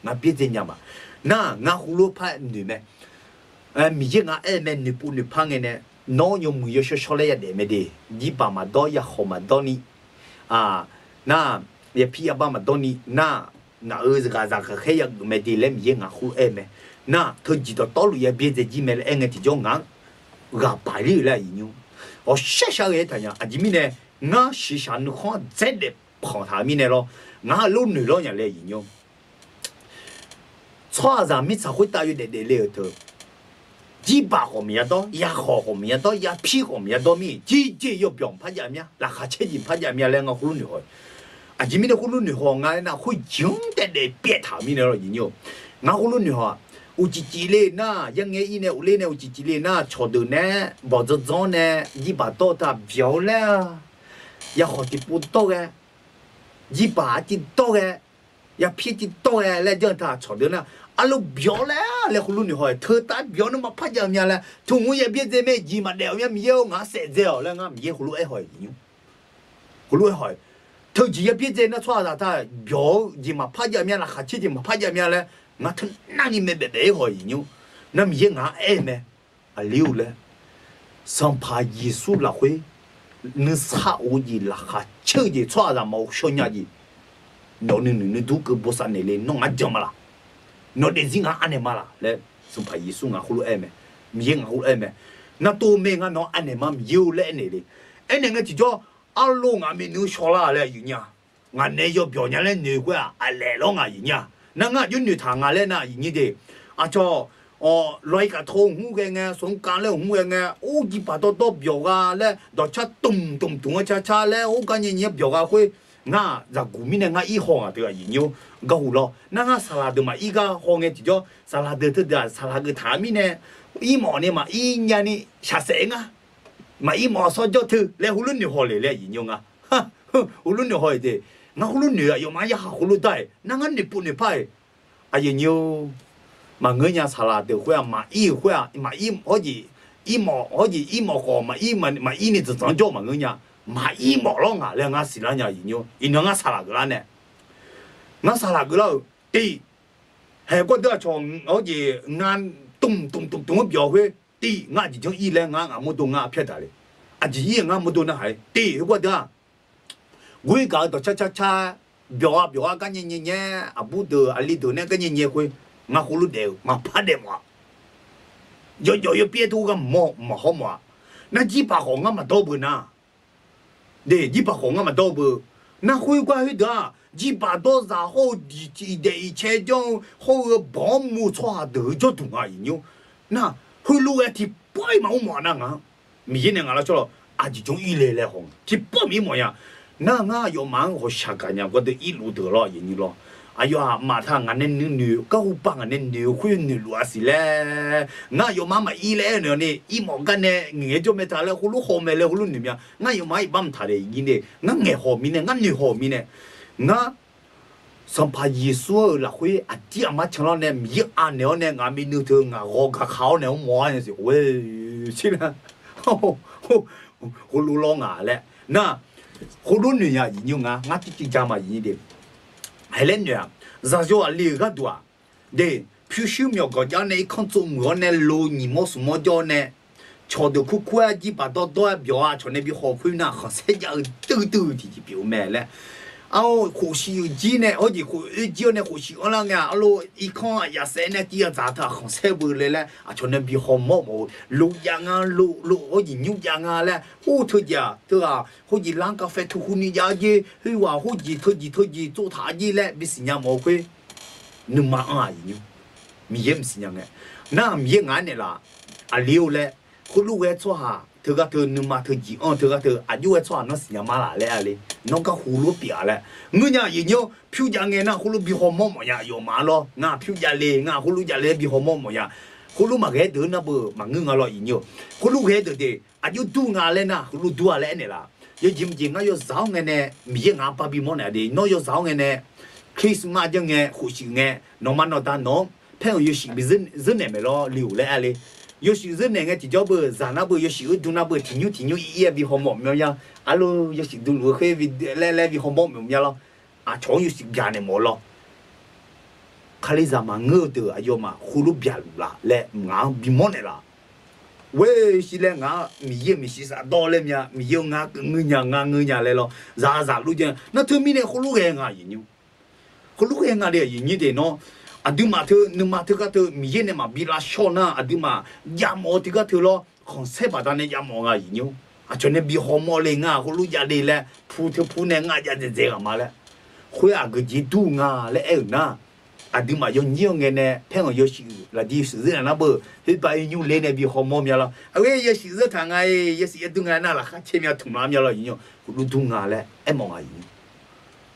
我别这样嘛，那我葫芦派你们。米je nga men ni pu ni pange ne no yo mu yo sho le ya de me de di ba ma do ya ho ma do ni na ye pi ya ba ma do ni na ga za ka he ya me de le mi nga hu me na to ji do to lu ya bie de ji me le en ti jo nga ga ba ri la yi nyu o sha sha ye ta nya a ji mi ne nga shi sha nu kho ze de pho ta mi ne lo nga lu nu lo nya le yi nyu chwa za mi cha hui ta yu de le to几把好面多，也好好面多，也皮好面多面，这要表拍下面，那还切进拍下面两个葫芦女孩，这面的葫芦女孩俺那会讲的嘞，别他面了人哟，俺葫芦女孩，有几嘞那，一年一年有嘞呢，有几嘞那，炒的呢，包着装呢，一把刀它漂亮，也好的不多个，一把的多个，也皮的多个，来叫他炒的呢。alo biol la le khulu ni hoi thơ ta biol no ma pha ja nya la thung ye bie je me ji ma de ya mi yo nga se je la nga mi khulu e hoi ni khulu e hoi thơ ji ye bie je na chwa da ta biol ji ma pha ja nya la kha chi ji ma pha ja nya la nga thun na ni me be be hoi ni na mi ye nga e me a liu le sam pha yi su la hui ni sa o ji la kha che ji chwa da ma sho nya ji no ni du ke bo sa ne le no nga ja ma la no de zinga anema la le so pa yisu nga khulu eme mi nga khulu eme na to me nga no anema mi yu le ne le ene nga ti jo alo nga me nu shola le yu nya nga ne yo byo nya le ne kwa a le lo nga yu nya na nga yu nu tha nga le na yu ni de a cho loi ka thong hu ge nga song ka le hu ge nga o ji pa to byo ga le do cha tum cha le o ka ni byo ga hui nga za gu mi ne nga i ho nga de yu nyu ga hu lo na nga sala de ma i ga ho nge ti jo sala de te da sala ge ta mi ne i mo ne ma i nya ni sha se nga ma i mo so jo tu le hu lu ni ho le yu nyu nga ha hu lu ni ho de nga hu lu ni ya yo ma ya hu lu dai na nga ni pu ni pai a yu nyu mà người nhà sala de hu ma i ho ji i mo ko ma i ni zhe zang jo ma người nhà mà i mo lo nga le nga si la nya yu nyu i nga sala ge la ne nga sala ge la ti he ko de chong ho ji ngan tum byo hui ti nga ji jong i le nga mo do nga phe da le a ji yi nga mo do na hai ti ko da gui ga do cha byo a ka nye a bu de a li do ne ka nye hui nga hu lu de nga pa de mo yo pie tu ga mo ho mo na ji pa ho nga ma do bu na de ji pa ho nga ma do bu na hui kwa hui da ji pa do za ho di de che jong ho bo mu chwa de jo tu nga yin yo na hui lu e ti pai ma mo na nga mi yin nga la cho a ji jong i le hong ti po mi mo ya na nga yo mang ho sha ka nya ko de i lu de lo yin lo ayo ma tha nga ne nu ka hu pa nga ne nu hui nu lu a si le nga yo ma i le ne i mo ga ne nge jo me ta le hu lu ho me le hu lu ni mya nga yo ma i bam tha le yin ne nga nge ho mi ne nga nu ho mi ne nga sam pa yi su la hui a ti ma chang lo ne mi a ne ne nga mi nu de nga ho ka khao ne mo ne si we chi na ho lu lo nga le na hu lu ni ya yin nga ti ja ma yin de Helena, Zajo a li ga dua. De, piu shu myo go ja ne kan zu mo ne lo ni mo su mo jo ne. Cho de ku ku ji ba do do bio a cho ne bi ho fu na ha se ja du ti ji bio me le. 呼吸机呢，好似呼吸呢，呼吸我那个，一看也是呢，第二咋他红色不来嘞，就那比好毛，路样啊，路好似牛样啊嘞，好特呀，对吧？好似冷咖啡涂糊你家的，佢话好似特做他的嘞，比新疆毛会，你妈啊，米也唔是样嘅，那米眼的啦，溜嘞，佢路嘅做下。เธอก็เธอนึกมาเธอจีอ๋อเธอก็เธออายุไอ้ชวนน้องเสียมาละเลยอะไรน้องก็หูรู้เปียเลยเงี้ยอย่างเงี้ยผิวยังไงนะหูรู้บีฮอร์โมนอย่างอยู่มาล้องาผิวยังเลยงาหูรู้ยังเลยบีฮอร์โมนอย่างหูรู้มาแค่เดินนะเบอร์มาเงี้ยอะไรอย่างเงี้ยหูรู้แค่เดินเดอายุดูงาเลยนะหูรู้ดูอะไรเนี่ยล่ะยังจริงๆก็ยังสาวเงี้ยเนี่ยมีงาปาบีมอนเนี่ยดิน้องยังสาวเงี้ยเนี่ยคริสต์มาสยังไงหูชิงเงี้ยน้องมันน้องตาน้องเพื่อนยังชิงไปซึ่งเนี่ยไม่รอหลิวเลยอะไร有时人那个就叫不，咱那不有时都那不挺牛一比好毛苗呀，阿罗有时都如可以来比好毛苗了，常有时变的毛了。看你咱们我的哎呦嘛，葫芦变了，来俺比毛的啦。喂，是嘞俺米是啥到了面，米有俺来了，啥路见，那头面的葫芦给俺引牛，葫芦给俺的引牛的喏。Aduma tu numa tu kata miye ne ma bila shona aduma yamo tu kata lo konsep ada ne yamo nga inyo achone bi homo le nga hulu ya de le pu ne nga ya de ga ma le khwe a ge ji du nga le e na aduma yo nyo nge ne phen yo shi la di shi zena na bo he ba yu le ne bi homo mya la awe ye shi ze ta nga ye si du nga na la kha che mya tu ma mya lo inyo hulu du nga le e mo nga inyo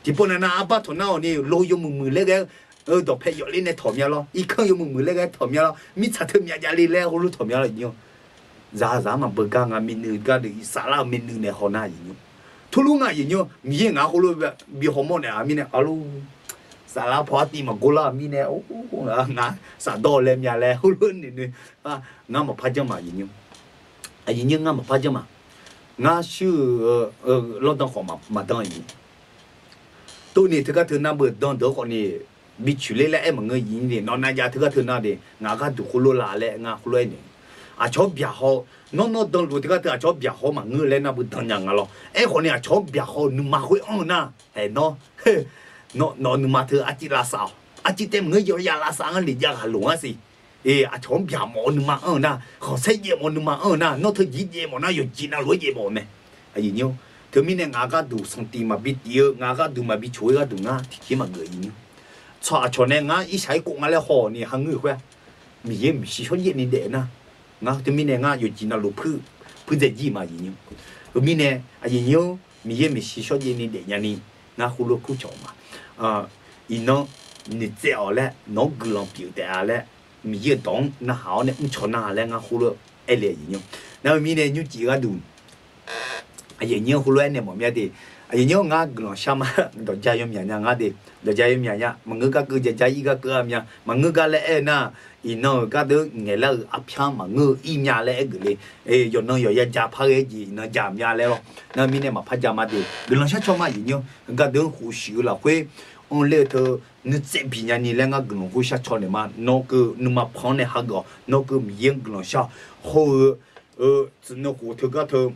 ti pona na aba to na ni lo yo mu le ge都配药里那淘苗了，一看有没那个淘苗了，米查头苗家里来葫芦淘苗了喏，咋嘛不干啊？民女干的啥啦？民女那好难喏，土路啊喏，米俺葫芦比好么呢？阿米呢？阿鲁啥啦？跑地嘛过了米呢？俺啥到来苗来葫芦呢？俺么怕着嘛喏，喏俺么怕着嘛，俺是老当好嘛当喏，多呢这个头那不当得好呢。bị xử lý lại mà người gì thì nó nãy giờ thứ thứ nào thì ngã cái tụ kholo là lại ngã kholo này cho bia họ nó đông lúa thứ cho bia họ mà người lên nó bị đằng nhằng lo hồi này cho bia họ nhưng mà hơi ăn na nó nhưng mà thứ chỉ là sao chỉ tem người yêu là sao anh đi ra hà lúa gì cho bia mỏ nhưng mà ăn na họ xây gì mỏ nhưng mà ăn na nó thứ gì mỏ nó yêu gì na lúa gì mỏ này gì nhiêu thứ mình ngã cái tụ xong tìm mà bị tiêu ngã cái tụ mà bị chuối cái tụ ngã thì chỉ mà người nhiêu cho nên ngã ít sai cũng ngã lại họ nè hàng người khoe mình chỉ cho gì để na ngã thì mình ngã yêu chỉ là lúa phư gì mà gì nhiêu rồi mình nè gì nhiêu mình chỉ cho gì để nhà ni ngã khu lúa khu chậu mà nó dẻo lại nó gửi lòng biểu đạt lại mình đóng nó hảo này cho nó lại ngã khu lúa ấy là gì nhiêu nào mình nè như chỉ có đủ gì nhiêu khu lúa này mà mình thì nhiêu ngã gửi sao mà đó gia yếm nhà ngã thì đó gia yếm nhà mà ngư các cứ gia y các cứ nhà mà ngư các lẽ na nó các đứa nghe là áp phang mà ngư im nhà lẽ gửi rồi nó rồi gia phá cái gì nó giảm nhà lẽ lo nó mình này mà phá giảm mà thì gửi sao cho mà nhiêu các đứa hồ sơ là quê ông lẽ thơ nó sẽ bị nhà này lẽ ngã gửi hồ sơ cho này mà nó cứ nó mà phang này hàng gạo nó cứ miếng gửi sao hồ nó hồ thơ các thơ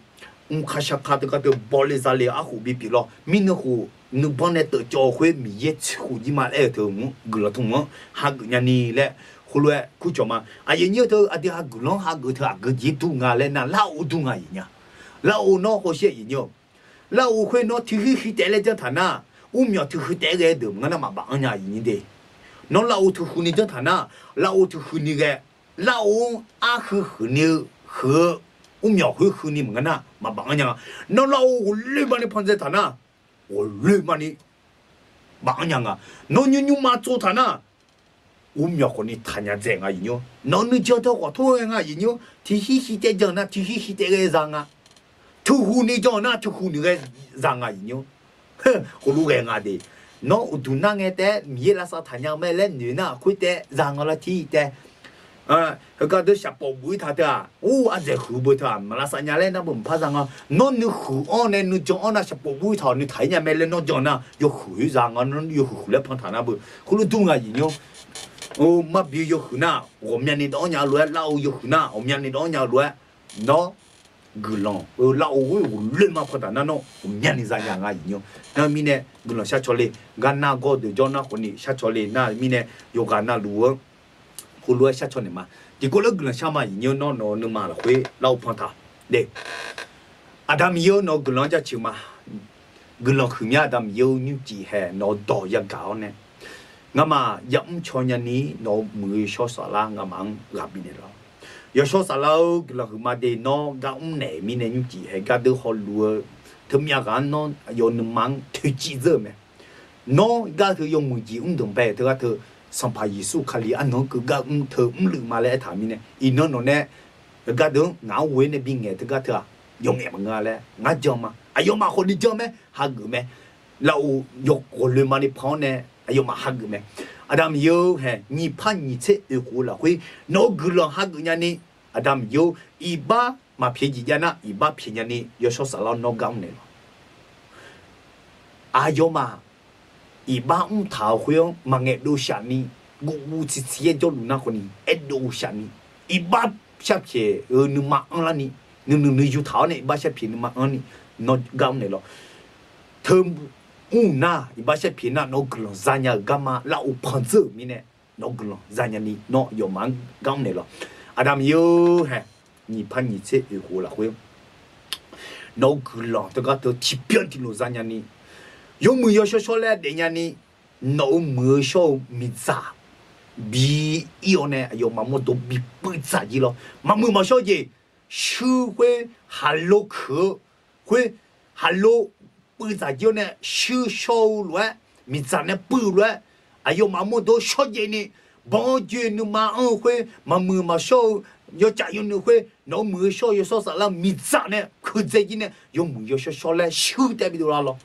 khá sắc khá từ các từ bỏ lên ra liền ác bị bị lo mình nó bỏ lên từ cho khuê mình yết khu gì mà ấy từ gửi là thùng mà hàng nhà này lẽ khu lúa khu cho mà ấy nhiều từ đi hàng gửi nó hàng gửi từ hàng gửi gì tu ngà lên là lão tu ngà gì nhá lão nó có些gì nhiều lão khuê nó thứ khi để lên cho thằng na miao thứ khi để cái được nó mà bằng nhà gì đấy nó lão thứ khi cho thằng na lão thứ khi cái lão khi khứ miao khứ ni mà na mà bằng nhà nó lão lấy bao nhiêu phần trăm thằng na lấy bao nhiêu bằng nhà nó như mà cho thằng na miao cái này thằng nhà dễ ngay nhá nó như cho tao có thôi ngay nhá thì hi để cho na thì hi để cái rằng thu hu ni cho na thu hu ni cái rằng ngay nhá cô lu cái ngay đi nó tụi nó nghe thế mi là sao thằng nhà mẹ lên nữa na khuyết thế rằng là thì thế cái đó sắp bỏ bụi thà thế anh sẽ hư bụi thà mà là sao nhà lên nó bấm phá rằng nó như hư anh này như cho anh sắp bỏ bụi thà như thấy nhà mẹ lên nó cho na yêu hư rằng nó yêu hư lên phong thà na bự cô lu tung ngay nhá mà bị yêu hư na ông nhà này đó nhà lúa lao yêu hư na ông nhà này đó nhà lúa nó 格朗老会我乱嘛破的那喏我面里啥样啊引用那米呢格朗下错嘞干那个的叫那混的下错嘞那米呢有干那路胡路下错的嘛ဒီကိုလကလရှာမညနောနောနမလာခွေလောက်ဖန်တာလေအဒမ်ယောနောဂလန်ကြချူမဂလန်ခမြအဒမ်ယောညူကြည့်ဟဲနောတော်ရကောင်းနဲ့ငါမယမ်ချောညာနီနောမွေရှောဆလာငါမန်ဂါဘီနေလောยศสลาวกลคือมาเดนอกาอุ้มไหนมีในยุจีให้กาเดฮอลลัวถึงมีอาการนอนยนมังถือจีเจอไหมนอกาเธอยงมือจีอุ้มถึงไปเธอก็เธอสัมภายิสุขาลีอันนั้นคือกาอุ้มเธออุ้มลืมมาแล้วถามมีเนี่ยอีนนเนี่ยกาเดงเงาเว้นในบิงเงเธอก็เธอยงเงมันงาแล้วงาจอมาอายมาคนนี้จอไหมฮักไหมเรายกคนเลยมาในพ้องเนี่ยอายมาฮักไหมอาดัมโยเฮนี่พันนี่เชอกูละคุยนกกลฮักยันนี่อาดัมโยอีบ้ามาเพียจียันนะอีบ้าเพียยันนี่ยศสลาวนกกำเนี่ยอายมาอีบ้าท้าวคุยมาเงดูชานี่กูจิตเสียจนลุนะคนนี้เอ็ดดูชานี่อีบ้าชับเชนึกมาอันละนี่นึกอยู่ท้าวเนี่ยบ้าชับเชนึกมาอันนี่นกกำเนี่ยหรอเธออูน่าอีบ้าเชพีน่านกกลอนซาญากามาลาอุพันเซอร์มีเนี่ยนกกลอนซาญานี่นกยอมันกำเนี่ยหรออาดัมโยเฮนี่พันนี่เชอกูละคุยนกกลอนแต่ก็เธอที่เปลี่ยนที่โลซาญานี่ยงมือยชอๆแล้วเดี๋ยวนี้นกมือชอมิซาบีอีโอเนี่ยยงมาโมโตบีปืนซาจีหรอมามือมาชอเยชื่อเว้ฮัลโหลคือเว้ฮัลโหลปืนสายเดียวเนี่ยชื่อโชว์เลยมีจานเนี่ยปืนเลยอายุมาโมโดชดเย็นนี่บางทีนึกมาเว้ยมามือมาโชว์ยอจ่ายนึกเว้ยน้องมือโชว์ยอโซ่สารมีจานเนี่ยคือใจจริงเนี่ยยองมือยอโชว์เลยชื่อแต่ไม่ดูละหรอก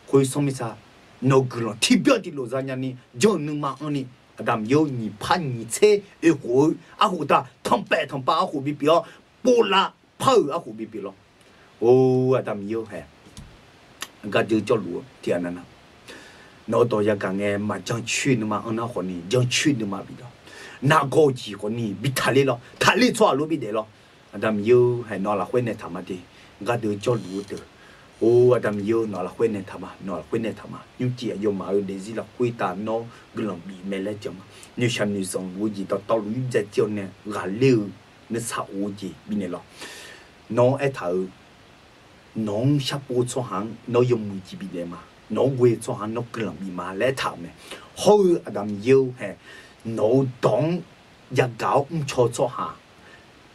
คุยสมิซานกกลอนที่เบี้ยที่โลซาญานี่จงนึกมาอันนี้อาดัมโยนี่พันนี่เชหูอาหูตาทำแปะทำปาอาหูบีบีอ๋อปูละเพื่ออาหูบีบีหรอโอ้อาดัมโยแฮก็จะจรู้ที่อันนั้นนะนอตัวยังกังเงมาจังชื่อนึมาอันนั้นคนนี้จังชื่อนึมาบิดานาโกจีคนนี้บิทะเลหรอทะเลชั่วรู้บิดหรออาดัมยูให้นอละคุยในธรรมะดีก็จะจรู้เถอะโอ้อาดัมยูนอละคุยในธรรมะนอละคุยในธรรมะยุ่งจีอายุมาเดซิละคุยตานอกลังบีเมลจังนิชันนิสงวูจีต่อต่อรู้จะเจียวเนี่ยกาเลี้ยวนิสาวูจีบินหรอน้องไอ้เธอน้องชอบพูดสองหางน้องยมมือจีบีเดมาน้องเวทสองหางน้องกลังมีมาแล้วถามเนี่ยเขาอาดัมเยวเฮน้องต้องอยาก搞ชอบสองหาง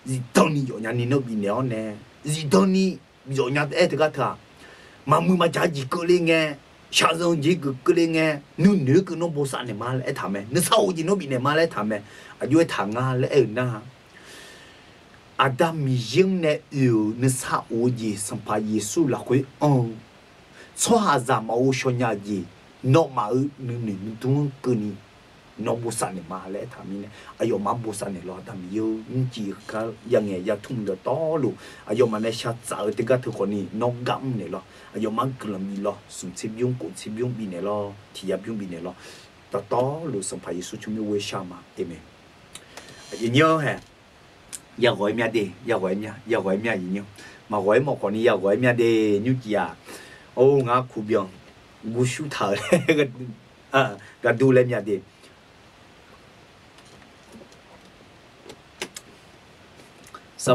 อีตอนนี้อย่างนี้น้องบีเนี่ยเนี่ยอีตอนนี้อย่างนี้เอ๊ะที่ก็เถอะมามือมาจ่ายจีก็เลยไงชาซงจีก็เลยไงนู่นนี่ก็น้องโบสันเนี่ยมาแล้วถามเนี่ยนึกเศร้าจีน้องบีเนี่ยมาแล้วถามเนี่ยอายุทางงานแล้วนะอาดัมมียังเนี่ยอยู่ในสาอุจีสัมภายิสุละคุยชัวร์จะมาอุชญาจีนอกมานึ่งตรงกุนีนอกบุษเนี่ยมาแล้วทำนี่เนี่ยอายุมาบุษเนี่ยรอทำอยู่จีก็ยังไงอยากทุ่มเดือดต่อลูอายุมาเนี่ยชัดเจนที่ก็ทุกคนนี่นอกกำเนี่ยรออายุมันกลังมีรอสุนทรียงกุนทรียงบีเนี่ยรอที่ยับยงบีเนี่ยรอต่อลูสัมภายิสุชุมเวชามาเอเมอย่างเงี้ยฮะอยากไว้เมียเดอยากไว้เมียอย่างเงี้ยมาไว้หมอกคนนี้อยากไว้เมียเดนิวจีอาโอ้งาคูเบียงกูชูเธอเลยก็ดูแลเมียเดส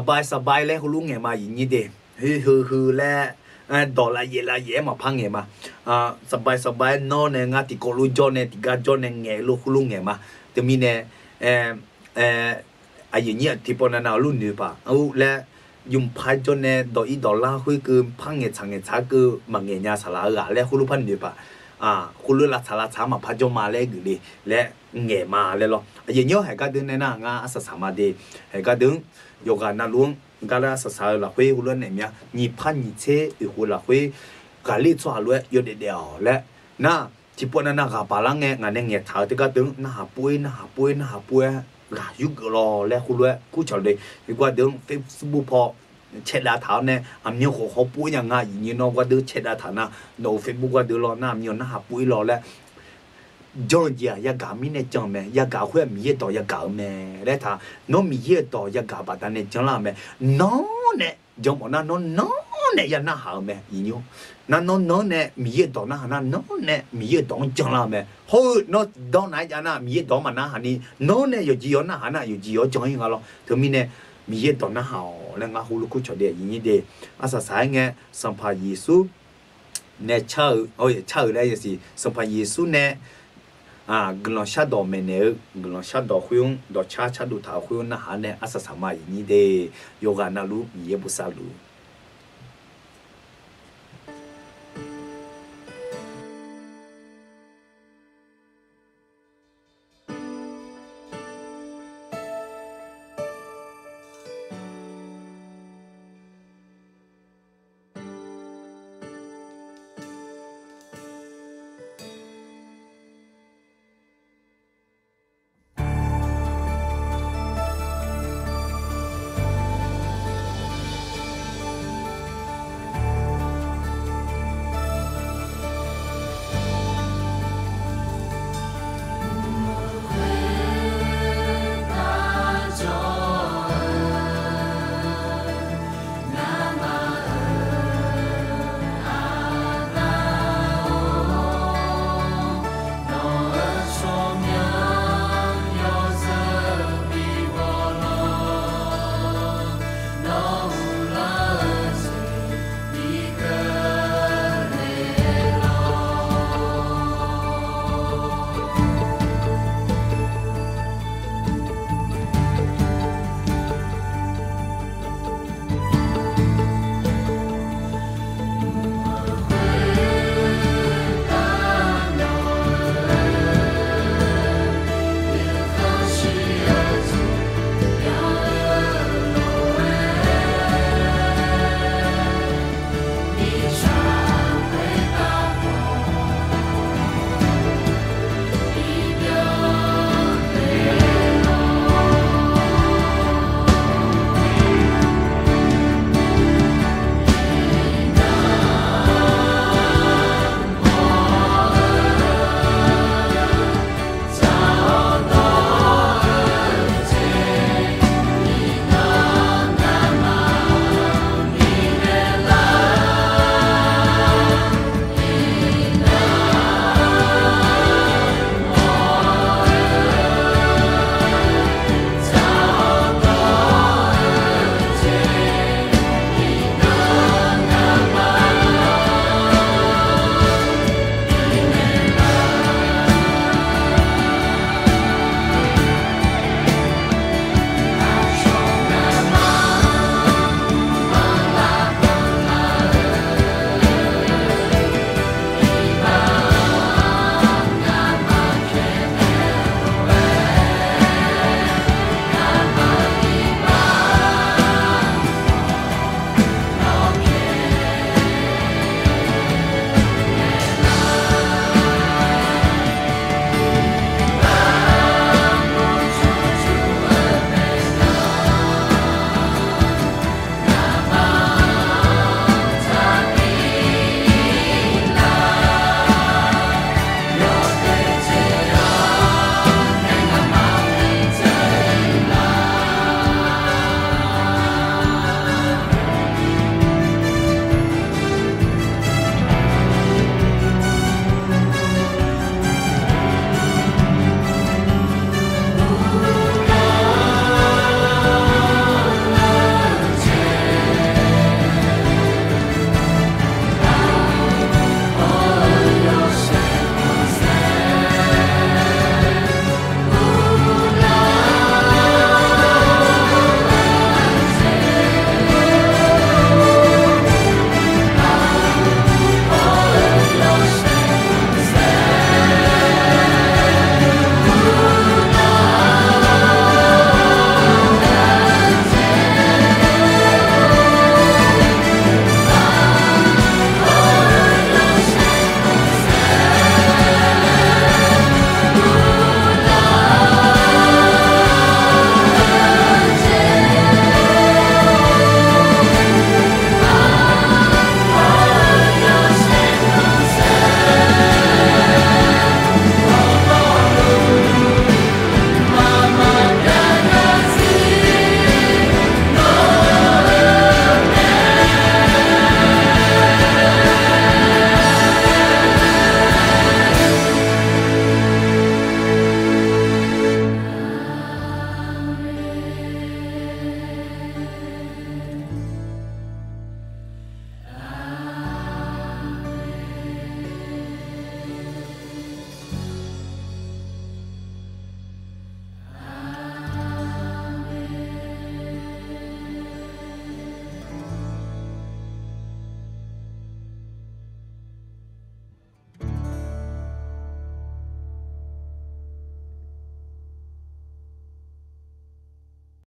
บายแล้วคุณลุงไงมาอย่างนี้เดฮือแล้วดอลลาร์เย่มาพังไงมาสบายนอนเนี่ยงาติโกลุจอนเนี่ยติกาจอนเนี่ยไงลูกคุณลุงไงมาจะมีเนี่ยไอ้อย่างเงี้ยที่ปนนารุ่นนี้ป่ะเอาและยุ่งพายจนเนี่ยดอลลาร์คุยคือพังเงี้ยช่างเงี้ยช้าคือมังเงี้ยสลายแล้วคุณรู้พันนี้ป่ะคุณรู้ละสลายช้ามาพายจนมาแล้วกูดิและเงี้ยมาแล้วหรอไอ้อย่างเงี้ยให้ก็ดึงเนี่ยนะงาสัสมาดีให้ก็ดึงโยกานาลุงก็ละสัสละคุยคุณรู้เนี่ยเนี่ยนี่พันนี่เช่คุณละคุยกาลีชัวร์เลยอยู่เดียวและน่ะที่ปนนากับปาลังเงี้ยงานเงี้ยท้าที่ก็ดึงน่าป่วยกายุกรอแล้วคุณรู้กูชอบเลยดีกว่าเดิมเฟซบุ๊กพอเช็ดดาถาวเนี่ยอันนี้เขาปุ้ยยังไงอย่างนี้น้องก็เดินเช็ดดาถาวนะโน้เฟซบุ๊กก็เดินรอหน้ามีหน้าปุ้ยรอแล้วจงจีอยากกามีเนี่ยจังแม่อยากกาคุยมีต่ออยากกาแม่แล้วถ้าน้องมีต่ออยากกาบัดนั้นจังละแม่น้องเนี่ย jong ona no ne ya na ha me inyo na no ne mi ye do na ha na no ne mi ye do jong la me ho no do na ya na mi ye do ma na ha ni no ne yo ji yo na ha na yo ji yo jong yin ga lo to mi ne mi ye do na ha le nga hu lu ku cho de yin de asa sa nge sam pa yesu ne cha o ye cha le ye si sam pa yesu ne glon sha do me ne glon sha do huyung do cha cha du ta huyung na ha ne asa sa ma yin de yoga na lu ye bu sa lu